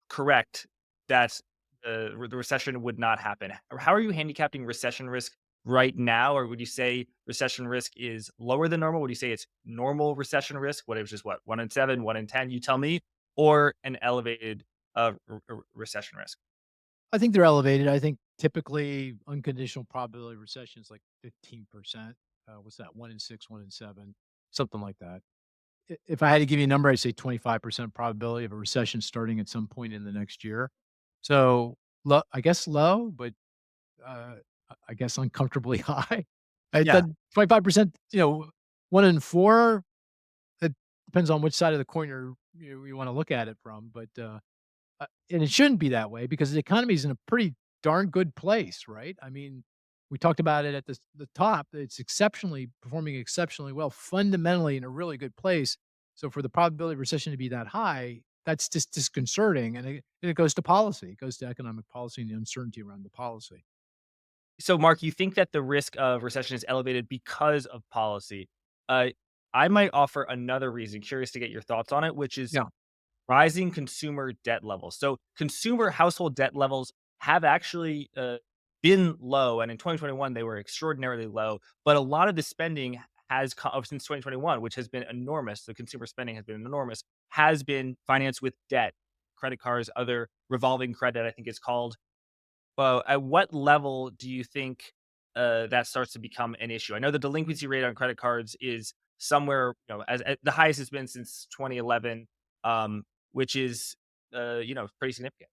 correct that the recession would not happen. How are you handicapping recession risk right now? Or would you say recession risk is lower than normal? Would you say it's normal recession risk? What it was just what 1 in 7, 1 in 10? You tell me, or an elevated recession risk. I think they're elevated. I think typically unconditional probability of recession is like 15%. What's that? 1 in 6, 1 in 7, something like that. If I had to give you a number, I'd say 25% probability of a recession starting at some point in the next year. So I guess low, but uh, I guess uncomfortably high. It Yeah. doesn't 25%, 1 in 4. It depends on which side of the coin you want to look at it from, but and it shouldn't be that way because the economy is in a pretty darn good place, right? I mean, we talked about it at the top. It's exceptionally performing exceptionally well, fundamentally in a really good place. So for the probability of recession to be that high, that's just disconcerting. And it goes to policy. It goes to economic policy and the uncertainty around the policy. So, Mark, you think that the risk of recession is elevated because of policy. Uh, I might offer another reason. Curious to get your thoughts on it, which is Yeah. rising consumer debt levels. So consumer household debt levels have actually been low, and in 2021 they were extraordinarily low. But a lot of the spending has come since 2021, which has been enormous. The consumer spending has been enormous. Has been financed with debt, credit cards, other revolving credit. I think it's called. Well, at what level do you think that starts to become an issue? I know the delinquency rate on credit cards is somewhere, as at the highest it's been since 2011, um, which is, pretty significant.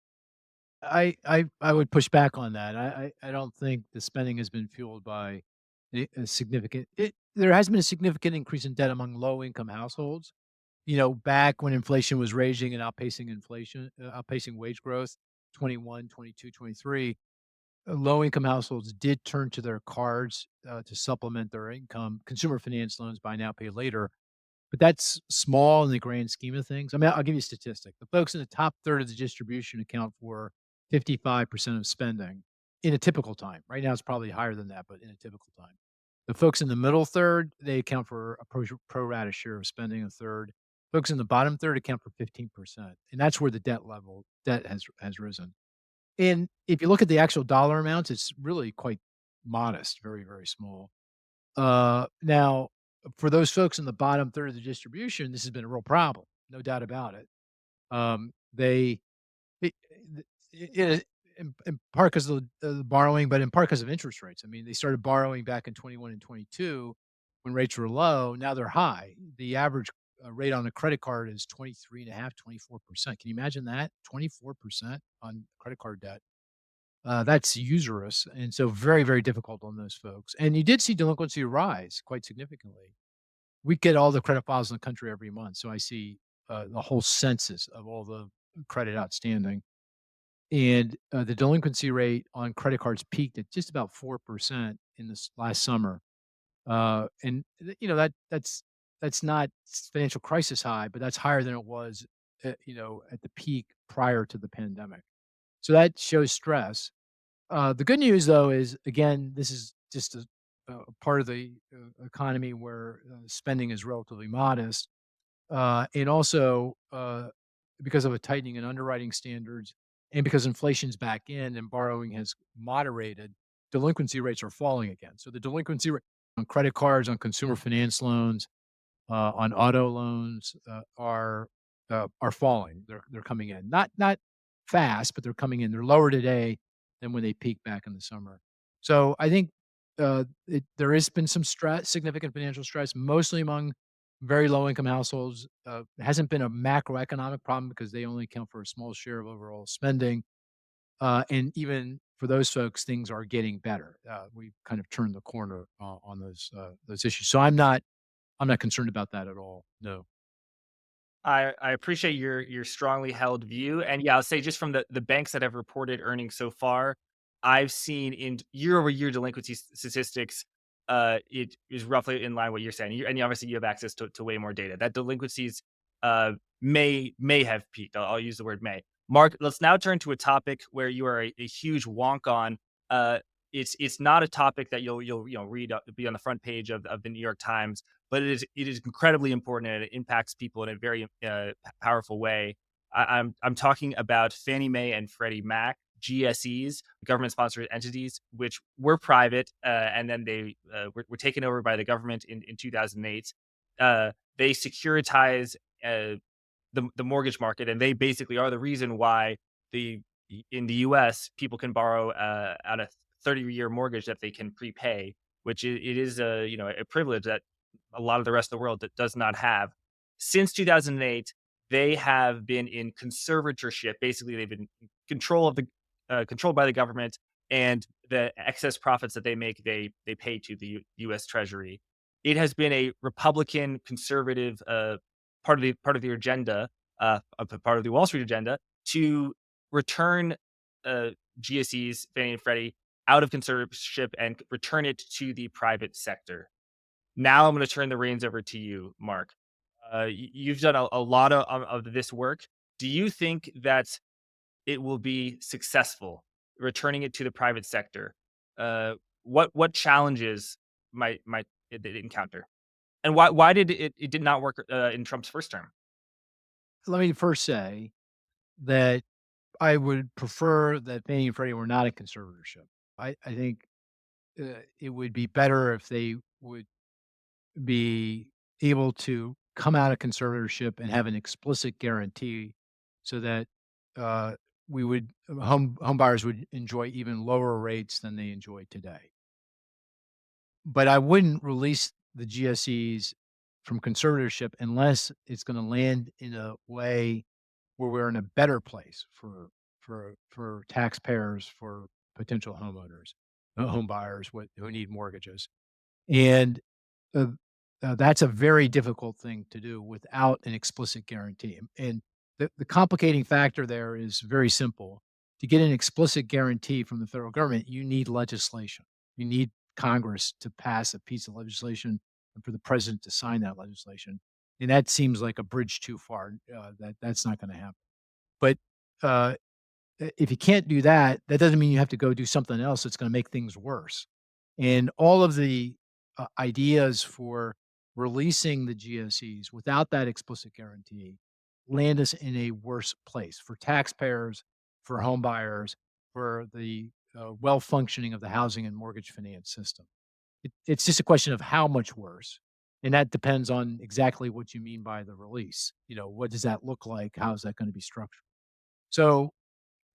I would push back on that. I don't think the spending has been fueled by a significant there has been a significant increase in debt among low income households. Back when inflation was raging and outpacing wage growth, 21, 22, 23, low income households did turn to their cards to supplement their income. Consumer finance loans, buy now, pay later, but that's small in the grand scheme of things. I mean, I'll give you a statistic. The folks in the top third of the distribution account for 55% of spending in a typical time. Right now, it's probably higher than that, but in a typical time. The folks in the middle third, they account for a pro rata share of spending, a third. Folks in the bottom third account for 15%, and that's where the debt has risen. And if you look at the actual dollar amounts, it's really quite modest, very, very small. Now, for those folks in the bottom third of the distribution, this has been a real problem, no doubt about it. They it it in part 'cause of the borrowing, but in part 'cause of interest rates. I mean, they started borrowing back in 21 and 22 when rates were low, now they're high. The average, rate on a credit card is 23.5, 24%. Can you imagine that? 24% on credit card debt. That's usurious, and so very, very difficult on those folks. And you did see delinquency rise quite significantly. We get all the credit files in the country every month, so I see, the whole census of all the credit outstanding. And, the delinquency rate on credit cards peaked at just about 4% in this last summer. And that's not financial crisis high, but that's higher than it was, at the peak prior to the pandemic. So that shows stress. The good news, though, is again, this is just a part of the economy where spending is relatively modest, and also because of a tightening in underwriting standards, and because inflation's back in and borrowing has moderated, delinquency rates are falling again. So the delinquency rate on credit cards, on consumer finance loans, on auto loans, are falling. They're coming in. Not fast, but they're coming in. They're lower today than when they peaked back in the summer. So I think, there has been some stress, significant financial stress, mostly among very low income households. It hasn't been a macroeconomic problem because they only account for a small share of overall spending. And even for those folks, things are getting better. We've kind of turned the corner, on those issues. So I'm not concerned about that at all. No. I appreciate your strongly held view, and yeah, I'll say just from the banks that have reported earnings so far, I've seen in year-over-year delinquency statistics, it is roughly in line with what you're saying. And obviously you have access to way more data. That delinquencies may have peaked. I'll use the word may. Mark, let's now turn to a topic where you are a huge wonk on. Uh, it's not a topic that you'll read be on the front page of the New York Times, but it is incredibly important and it impacts people in a very powerful way. I'm talking about Fannie Mae and Freddie Mac, GSEs, government sponsored entities, which were private, and then they were taken over by the government in 2008. They securitize the mortgage market, and they basically are the reason why the in the U.S. people can borrow out a 30-year mortgage that they can prepay, which it is a privilege that a lot of the rest of the world that does not have. Since 2008, they have been in conservatorship. Basically, they've been in control of the controlled by the government, and the excess profits that they make, they pay to the U.S. Treasury. It has been a Republican conservative part of the agenda, a part of the Wall Street agenda to return uh, GSEs, Fannie and Freddie, out of conservatorship and return it to the private sector. Now I'm going to turn the reins over to you, Mark. You've done a lot of this work. Do you think that it will be successful returning it to the private sector? What challenges might it encounter, and why did it did not work in Trump's first term? Let me first say that I would prefer that Fannie and Freddie were not a conservatorship. I think, it would be better if they would be able to come out of conservatorship and have an explicit guarantee so that, uh, we would home buyers would enjoy even lower rates than they enjoy today. But I wouldn't release the GSEs from conservatorship unless it's gonna land in a way where we're in a better place for taxpayers, for potential homeowners, home buyers who need mortgages. And, uh, that's a very difficult thing to do without an explicit guarantee. And the complicating factor there is very simple. To get an explicit guarantee from the federal government, you need legislation. You need Congress to pass a piece of legislation and for the president to sign that legislation. And that seems like a bridge too far. That's not gonna happen. But, uh, if you can't do that, that doesn't mean you have to go do something else that's gonna make things worse. And all of the, ideas for releasing the GSEs without that explicit guarantee land us in a worse place for taxpayers, for home buyers, for the well functioning of the housing and mortgage finance system. It's just a question of how much worse. And that depends on exactly what you mean by the release. What does that look like? How is that going to be structured? So,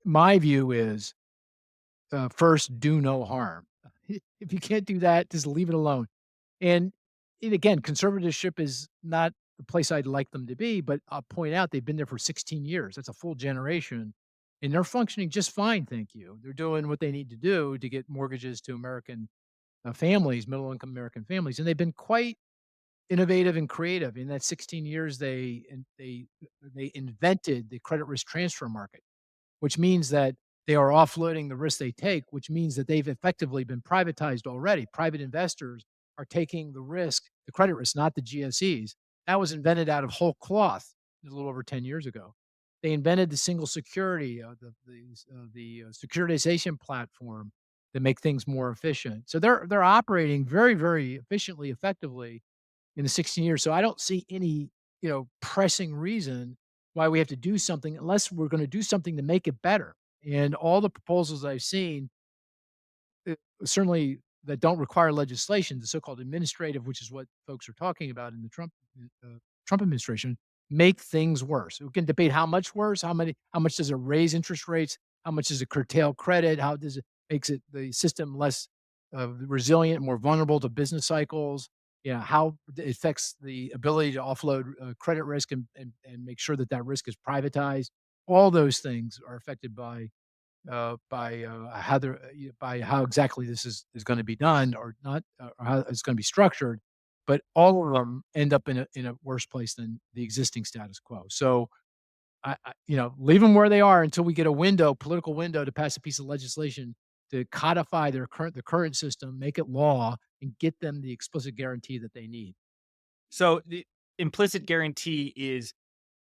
my view is first, do no harm. If you can't do that, just leave it alone. And again, conservatorship is not the place I'd like them to be, but I'll point out they've been there for 16 years. That's a full generation. And they're functioning just fine, thank you. They're doing what they need to do to get mortgages to American families, middle income American families. And they've been quite innovative and creative. In that 16 years, they invented the credit risk transfer market, which means that they are offloading the risk they take, which means that they've effectively been privatized already. Private investors are taking the risk, the credit risk, not the GSEs. That was invented out of whole cloth a little over 10 years ago. They invented the single security, the securitization platform to make things more efficient. So they're operating very, very efficiently, effectively in the 16 years. So I don't see any, pressing reason why we have to do something unless we're going to do something to make it better. And all the proposals I've seen, certainly that don't require legislation, the so-called administrative, which is what folks are talking about in the Trump administration, make things worse. We can debate how much worse, how much does it raise interest rates, how much does it curtail credit, how does it makes it the system less resilient, more vulnerable to business cycles. Yeah, how it affects the ability to offload credit risk and make sure that that risk is privatized. All those things are affected by how exactly this is gonna be done or not, or how it's gonna be structured, but all of them end up in a worse place than the existing status quo. So, leave them where they are until we get a political window to pass a piece of legislation to codify the current system, make it law, and get them the explicit guarantee that they need. So the implicit guarantee is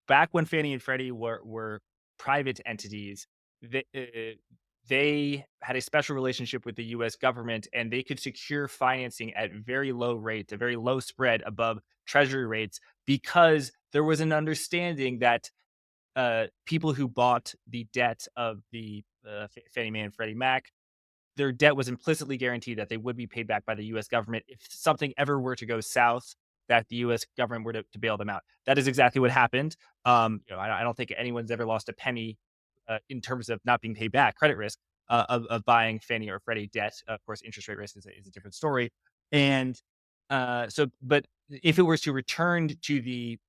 back when Fannie and Freddie were private entities, they had a special relationship with the US government, and they could secure financing at very low rates, a very low spread above treasury rates, because there was an understanding that people who bought the debt of the Fannie Mae and Freddie Mac, their debt was implicitly guaranteed that they would be paid back by the US government if something ever were to go south, that the US government were to bail them out. That is exactly what happened. I don't think anyone's ever lost a penny in terms of not being paid back, credit risk of buying Fannie or Freddie debt. Of course, interest rate risk is a different story. And but if it was to return to the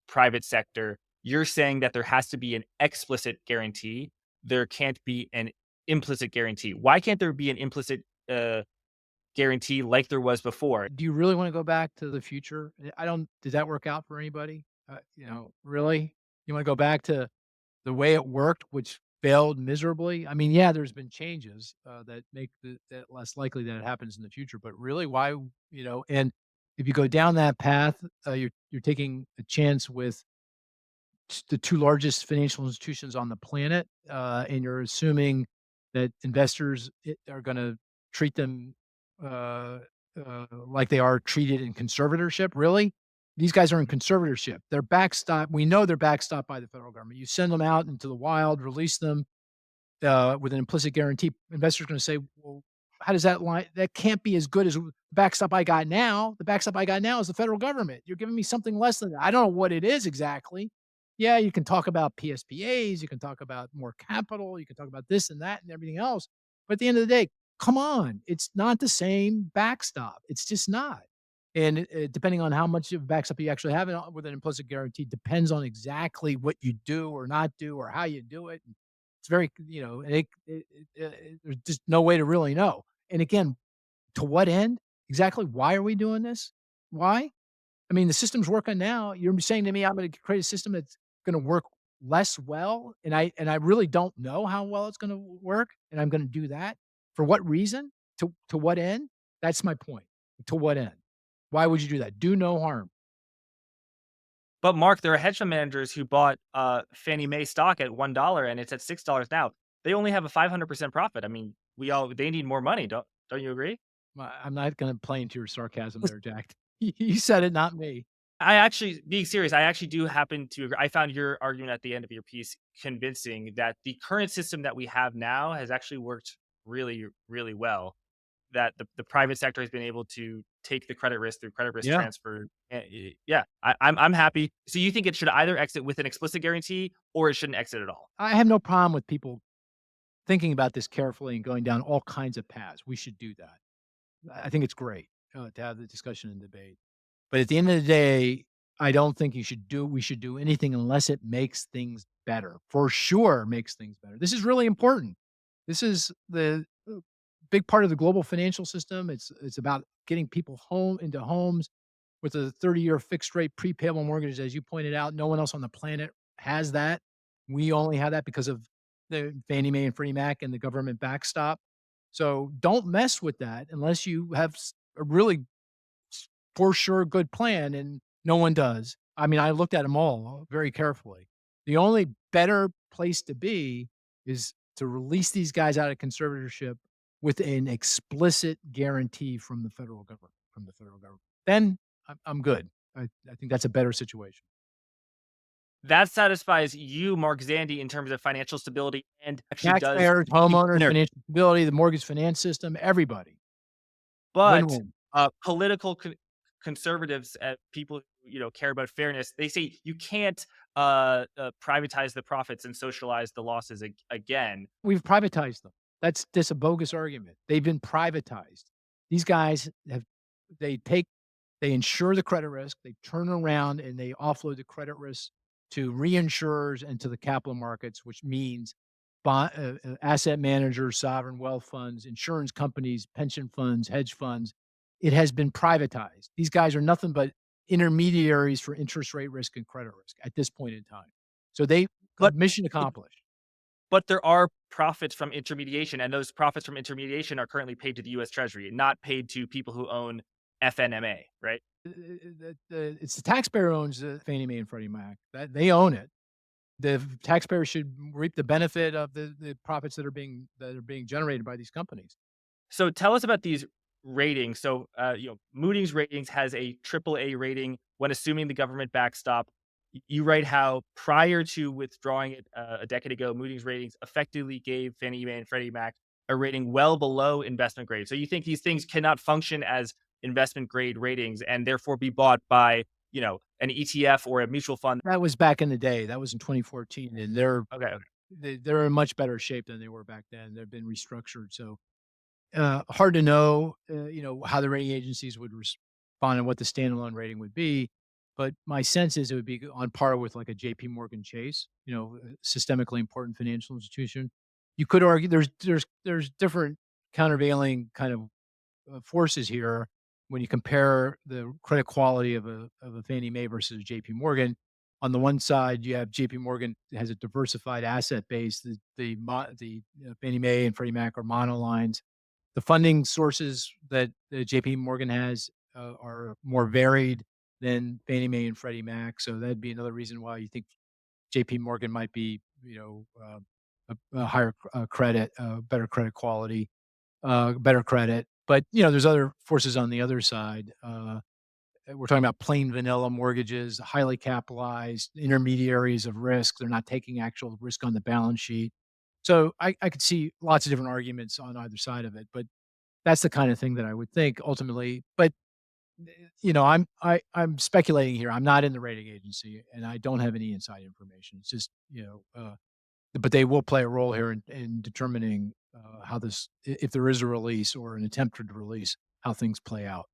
private sector, you're saying that there has to be an explicit guarantee. There can't be an implicit guarantee. Why can't there be an implicit guarantee like there was before? Do you really wanna go back to the future? I don't did that work out for anybody? Really? You wanna go back to the way it worked, which failed miserably? I mean, yeah, there's been changes, that make that less likely that it happens in the future, but really, why, and if you go down that path, you're taking a chance with the 2 largest financial institutions on the planet, and you're assuming that investors are gonna treat them, uh, like they are treated in conservatorship, really? These guys are in conservatorship. They're backstop we know they're backstopped by the federal government. You send them out into the wild, release them, with an implicit guarantee, investors are gonna say, "Well, how does that line that can't be as good as the backstop I got now. The backstop I got now is the federal government. You're giving me something less than that." I don't know what it is exactly. Yeah, you can talk about PSPAs, you can talk about more capital, you can talk about this and that and everything else, but at the end of the day, come on, it's not the same backstop. It's just not. And depending on how much of a backstop you actually have with an implicit guarantee depends on exactly what you do or not do or how you do it. It's very, and there's just no way to really know. And again, to what end? Exactly why are we doing this? Why? I mean, the system's working now. You're saying to me I'm gonna create a system that's gonna work less well, and I really don't know how well it's gonna work, and I'm gonna do that? For what reason? To what end? That's my point. To what end? Why would you do that? Do no harm. But Mark, there are hedge fund managers who bought Fannie Mae stock at $1 and it's at $6 now. They only have a 500% profit. I mean, they need more money. Don't you agree? I'm not gonna play into your sarcasm there, Jack. You said it, not me. I actually being serious, I actually do happen to agree. I found your argument at the end of your piece convincing that the current system that we have now has actually worked really, really well. That the private sector has been able to take the credit risk through credit risk Yeah. transfer. Yeah, I'm happy. So you think it should either exit with an explicit guarantee or it shouldn't exit at all? I have no problem with people thinking about this carefully and going down all kinds of paths. We should do that. I think it's great, to have the discussion and debate. But at the end of the day, I don't think we should do anything unless it makes things better. For sure makes things better. This is really important. This is the big part of the global financial system. It's about getting people home into homes with a 30-year fixed rate prepayable mortgage, as you pointed out. No one else on the planet has that. We only have that because of the Fannie Mae and Freddie Mac and the government backstop. So don't mess with that unless you have a really for sure good plan, and no one does. I mean, I looked at them all very carefully. The only better place to be is to release these guys out of conservatorship with an explicit guarantee from the federal government. Then I'm good. I think that's a better situation. That satisfies you, Mark Zandi, in terms of financial stability and actually does Taxpayers, keep homeowners, winner. financial stability, the mortgage finance system, everybody. But, Win-win. political conservatives, people who, care about fairness, they say you can't, privatize the profits and socialize the losses again. We've privatized them. That's a bogus argument. They've been privatized. These guys have they take they insure the credit risk, they turn around and they offload the credit risk to reinsurers and to the capital markets, which means asset managers, sovereign wealth funds, insurance companies, pension funds, hedge funds. It has been privatized. These guys are nothing but intermediaries for interest rate risk and credit risk at this point in time. So they But mission accomplished. but there are profits from intermediation, and those profits from intermediation are currently paid to the US Treasury, not paid to people who own FNMA, right? It's the taxpayer owns the Fannie Mae and Freddie Mac. That they own it. The taxpayer should reap the benefit of the profits that are being generated by these companies. So tell us about these ratings. So, Moody's ratings has a triple A rating when assuming the government backstop. You write how prior to withdrawing it a decade ago, Moody's ratings effectively gave Fannie Mae and Freddie Mac a rating well below investment grade. So you think these things cannot function as investment grade ratings and therefore be bought by, an ETF or a mutual fund. That was back in the day. That was in 2014, and Okay, okay. they're in much better shape than they were back then. They've been restructured, so hard to know, how the rating agencies would respond and what the standalone rating would be, but my sense is it would be on par with, like, a JP Morgan Chase, a systemically important financial institution. You could argue there's different countervailing kind of, forces here when you compare the credit quality of a Fannie Mae versus a JP Morgan. On the one side, you have JP Morgan has a diversified asset base. Fannie Mae and Freddie Mac are monolines. The funding sources that JP Morgan has, are more varied than Fannie Mae and Freddie Mac, so that'd be another reason why you think JP Morgan might be, a higher, credit, better credit quality, better credit. But, there's other forces on the other side. We're talking about plain vanilla mortgages, highly capitalized, intermediaries of risk. They're not taking actual risk on the balance sheet. So I could see lots of different arguments on either side of it, but that's the kind of thing that I would think ultimately. But, I'm speculating here. I'm not in the rating agency, and I don't have any inside information. It's just, but they will play a role here in determining, how this if there is a release or an attempted release, how things play out.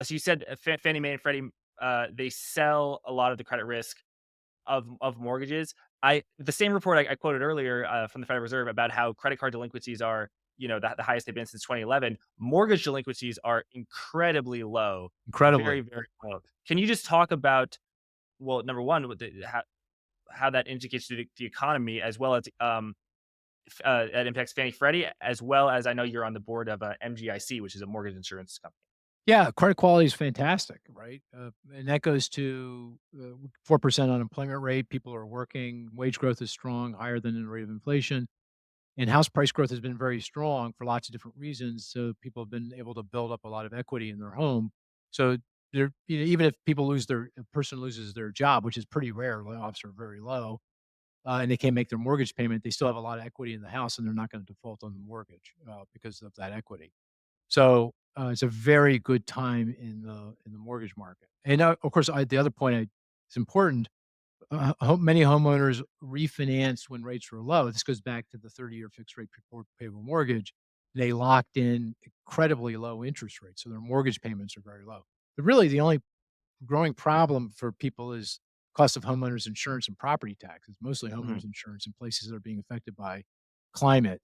So you said Fannie Mae and Freddie, they sell a lot of the credit risk of mortgages. The same report I quoted earlier from the Federal Reserve about how credit card delinquencies are, the highest they've been since 2011. Mortgage delinquencies are incredibly low, very, Incredibly. very low. Can you just talk about, well, number one, how that indicates to the economy, as well as that impacts Fannie Freddie, as well as I know you're on the board of MGIC, which is a mortgage insurance company. Yeah, credit quality is fantastic, right? And that goes to 4% unemployment rate. People are working. Wage growth is strong, higher than the rate of inflation. And house price growth has been very strong for lots of different reasons. So people have been able to build up a lot of equity in their home. So even if a person loses their job, which is pretty rare, layoffs are very low, and they can't make their mortgage payment, they still have a lot of equity in the house, and they're not gonna default on the mortgage, because of that equity. So, it's a very good time in the mortgage market. And, of course, the other point it's important, many homeowners refinanced when rates were low. This goes back to the 30-year fixed rate payable mortgage. They locked in incredibly low interest rates, so their mortgage payments are very low. But really, the only growing problem for people is cost of homeowners insurance and property taxes, mostly Mhm. homeowners insurance in places that are being affected by climate,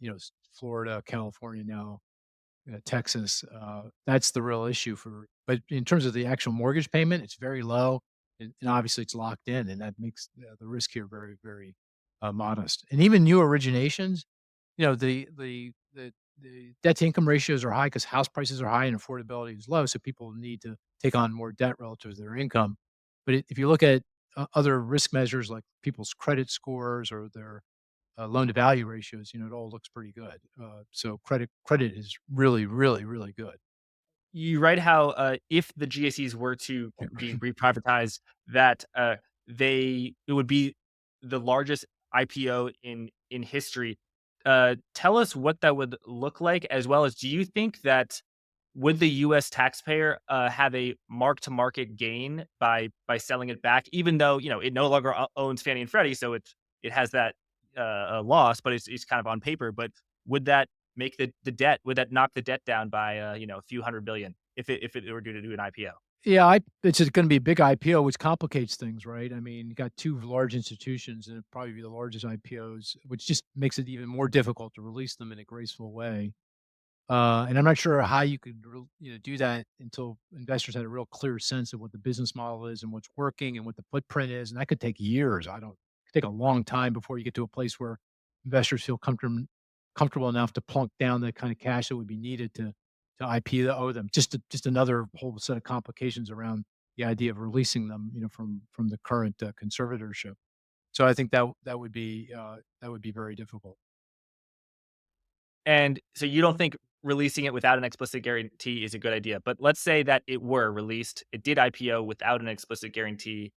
Florida, California now, Texas. That's the real issue but in terms of the actual mortgage payment, it's very low, and obviously it's locked in, and that makes the risk here very, very modest. And even new originations, the debt to income ratios are high because house prices are high and affordability is low, so people need to take on more debt relative to their income. But if you look at other risk measures like people's credit scores or their loan to value ratios, it all looks pretty good. So credit is really, really, really good. You write how, if the GSEs were to be reprivatized, that, it would be the largest IPO in history. Tell us what that would look like, as well as do you think that would the US taxpayer, have a mark-to-market gain by selling it back, even though, it no longer owns Fannie and Freddie, so it has that, loss, but it's kind of on paper, but would that make the debt would that knock the debt down by, a few hundred billion if it were due to do an IPO? Yeah, it's going to be a big IPO, which complicates things, right? I mean, you got two large institutions, and it'd probably be the largest IPOs, which just makes it even more difficult to release them in a graceful way. And I'm not sure how you could do that until investors had a real clear sense of what the business model is and what's working and what the footprint is, and that could take years. I don't It could take a long time before you get to a place where investors feel comfortable enough to plunk down the kind of cash that would be needed to IPO them. Just another whole set of complications around the idea of releasing them, from the current conservatorship. So I think that would be very difficult. And so you don't think releasing it without an explicit guarantee is a good idea, but let's say that it were released, it did IPO without an explicit guarantee.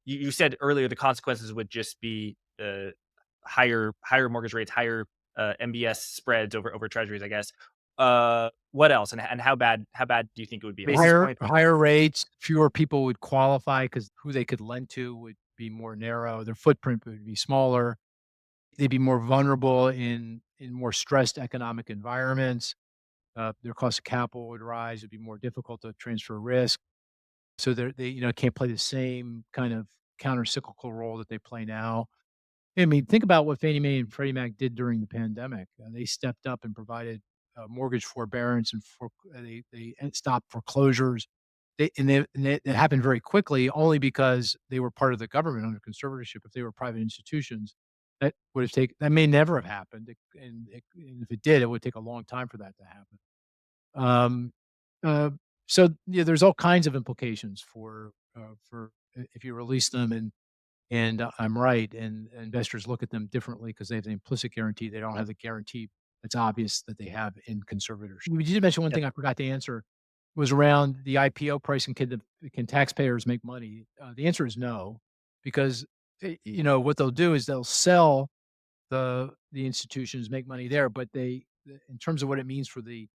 You said earlier the consequences would just be, higher mortgage rates, higher, MBS spreads over treasuries, I guess. What else? And how bad do you think it would be? Basis points? Higher rates, fewer people would qualify because who they could lend to would be more narrow, their footprint would be smaller, they'd be more vulnerable in more stressed economic environments, their cost of capital would rise, it'd be more difficult to transfer risk, so they, can't play the same kind of countercyclical role that they play now. I mean, think about what Fannie Mae and Freddie Mac did during the pandemic. They stepped up and provided mortgage forbearance and stopped foreclosures. It happened very quickly, only because they were part of the government under conservatorship. If they were private institutions, that may never have happened. And if it did, it would take a long time for that to happen. Um, uh, so yeah, there's all kinds of implications if you release them and I'm right, and investors look at them differently because they have the implicit guarantee, they don't have the guarantee that's obvious that they have in conservatorship. You did mention one Yep. thing I forgot to answer, was around the IPO price and can taxpayers make money? The answer is no, because, what they'll do is they'll sell the institutions, make money there, but in terms of what it means for the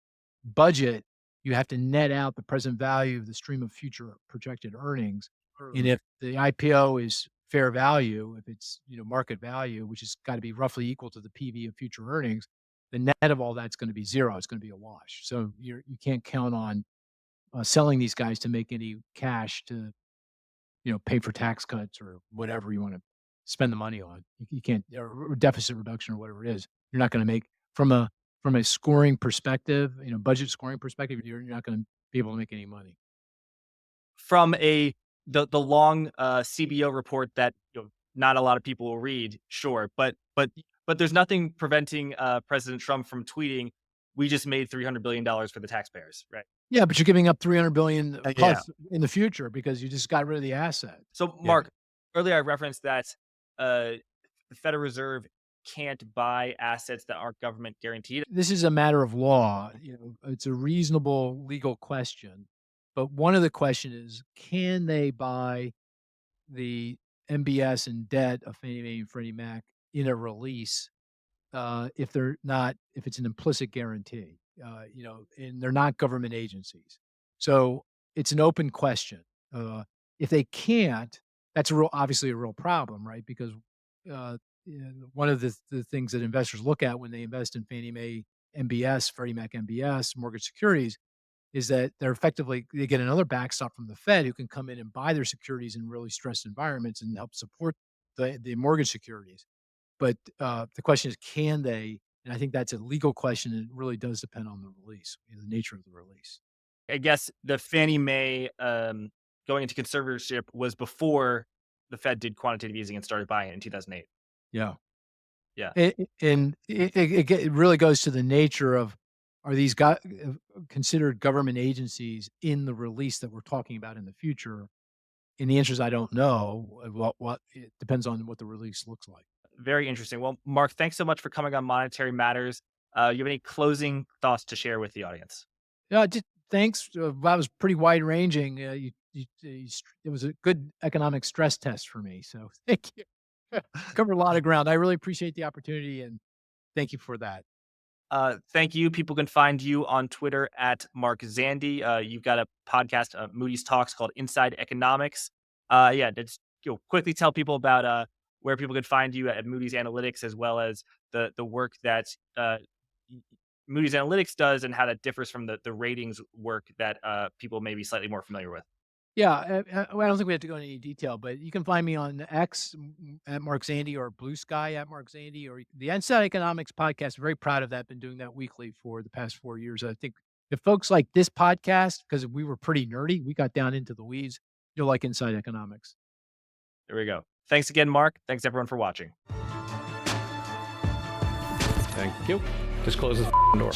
budget, you have to net out the present value of the stream of future projected earnings. And Mhm. if the IPO is fair value, if it's, market value, which has got to be roughly equal to the PV of future earnings, the net of all that's going to be zero. It's going to be a wash. So you can't count on selling these guys to make any cash to, pay for tax cuts or whatever you want to spend the money on. You can't, or deficit reduction or whatever it is. You're not going to make from a scoring perspective, budget scoring perspective. You're not going to be able to make any money. From the long, CBO report that, not a lot of people will read, sure, but there's nothing preventing, President Trump from tweeting, "We just made $300 billion for the taxpayers," right? Yeah, but you're giving up 300 billion Yeah. plus in the future because you just got rid of the asset. So, Yeah. Mark, earlier I referenced that, uh, the Federal Reserve can't buy assets that aren't government guaranteed. This is a matter of law. It's a reasonable legal question. But one of the question is, can they buy the MBS and debt of Fannie Mae and Freddie Mac in a release, if it's an implicit guarantee, and they're not government agencies. So it's an open question. If they can't, that's obviously a real problem, right? Because one of the things that investors look at when they invest in Fannie Mae MBS, Freddie Mac MBS, mortgage securities, is that they get another backstop from the Fed who can come in and buy their securities in really stressed environments and help support the mortgage securities. But, the question is, can they? And I think that's a legal question, and it really does depend on the release, the nature of the release. I guess the Fannie Mae, going into conservatorship was before the Fed did quantitative easing and started buying it in 2008. Yeah. Yeah, And it really goes to the nature of, are these considered government agencies in the release that we're talking about in the future? And the answer is, I don't know. What it depends on what the release looks like. very interesting. Well, Mark, thanks so much for coming on Monetary Matters. You have any closing thoughts to share with the audience? Yeah, just thanks. That was pretty wide ranging. It was a good economic stress test for me. So thank you. Covered a lot of ground. I really appreciate the opportunity and thank you for that. Thank you. People can find you on Twitter at Mark Zandi. You've got a podcast, Moody's Talks, called Inside Economics. Yeah, just quickly tell people about where people can find you at Moody's Analytics, as well as the work that y- Moody's Analytics does and how that differs from the ratings work that people may be slightly more familiar with. Yeah, well, I don't think we have to go into any detail, but you can find me on X at Mark Zandy or Blue Sky at Mark Zandy or the Inside Economics podcast. Very proud of that. Been doing that weekly for the past 4 years. I think if folks like this podcast, because we were pretty nerdy, we got down into the weeds, you'll like Inside Economics. There we go. Thanks again, Mark. Thanks everyone for watching. Thank you. Just close this door.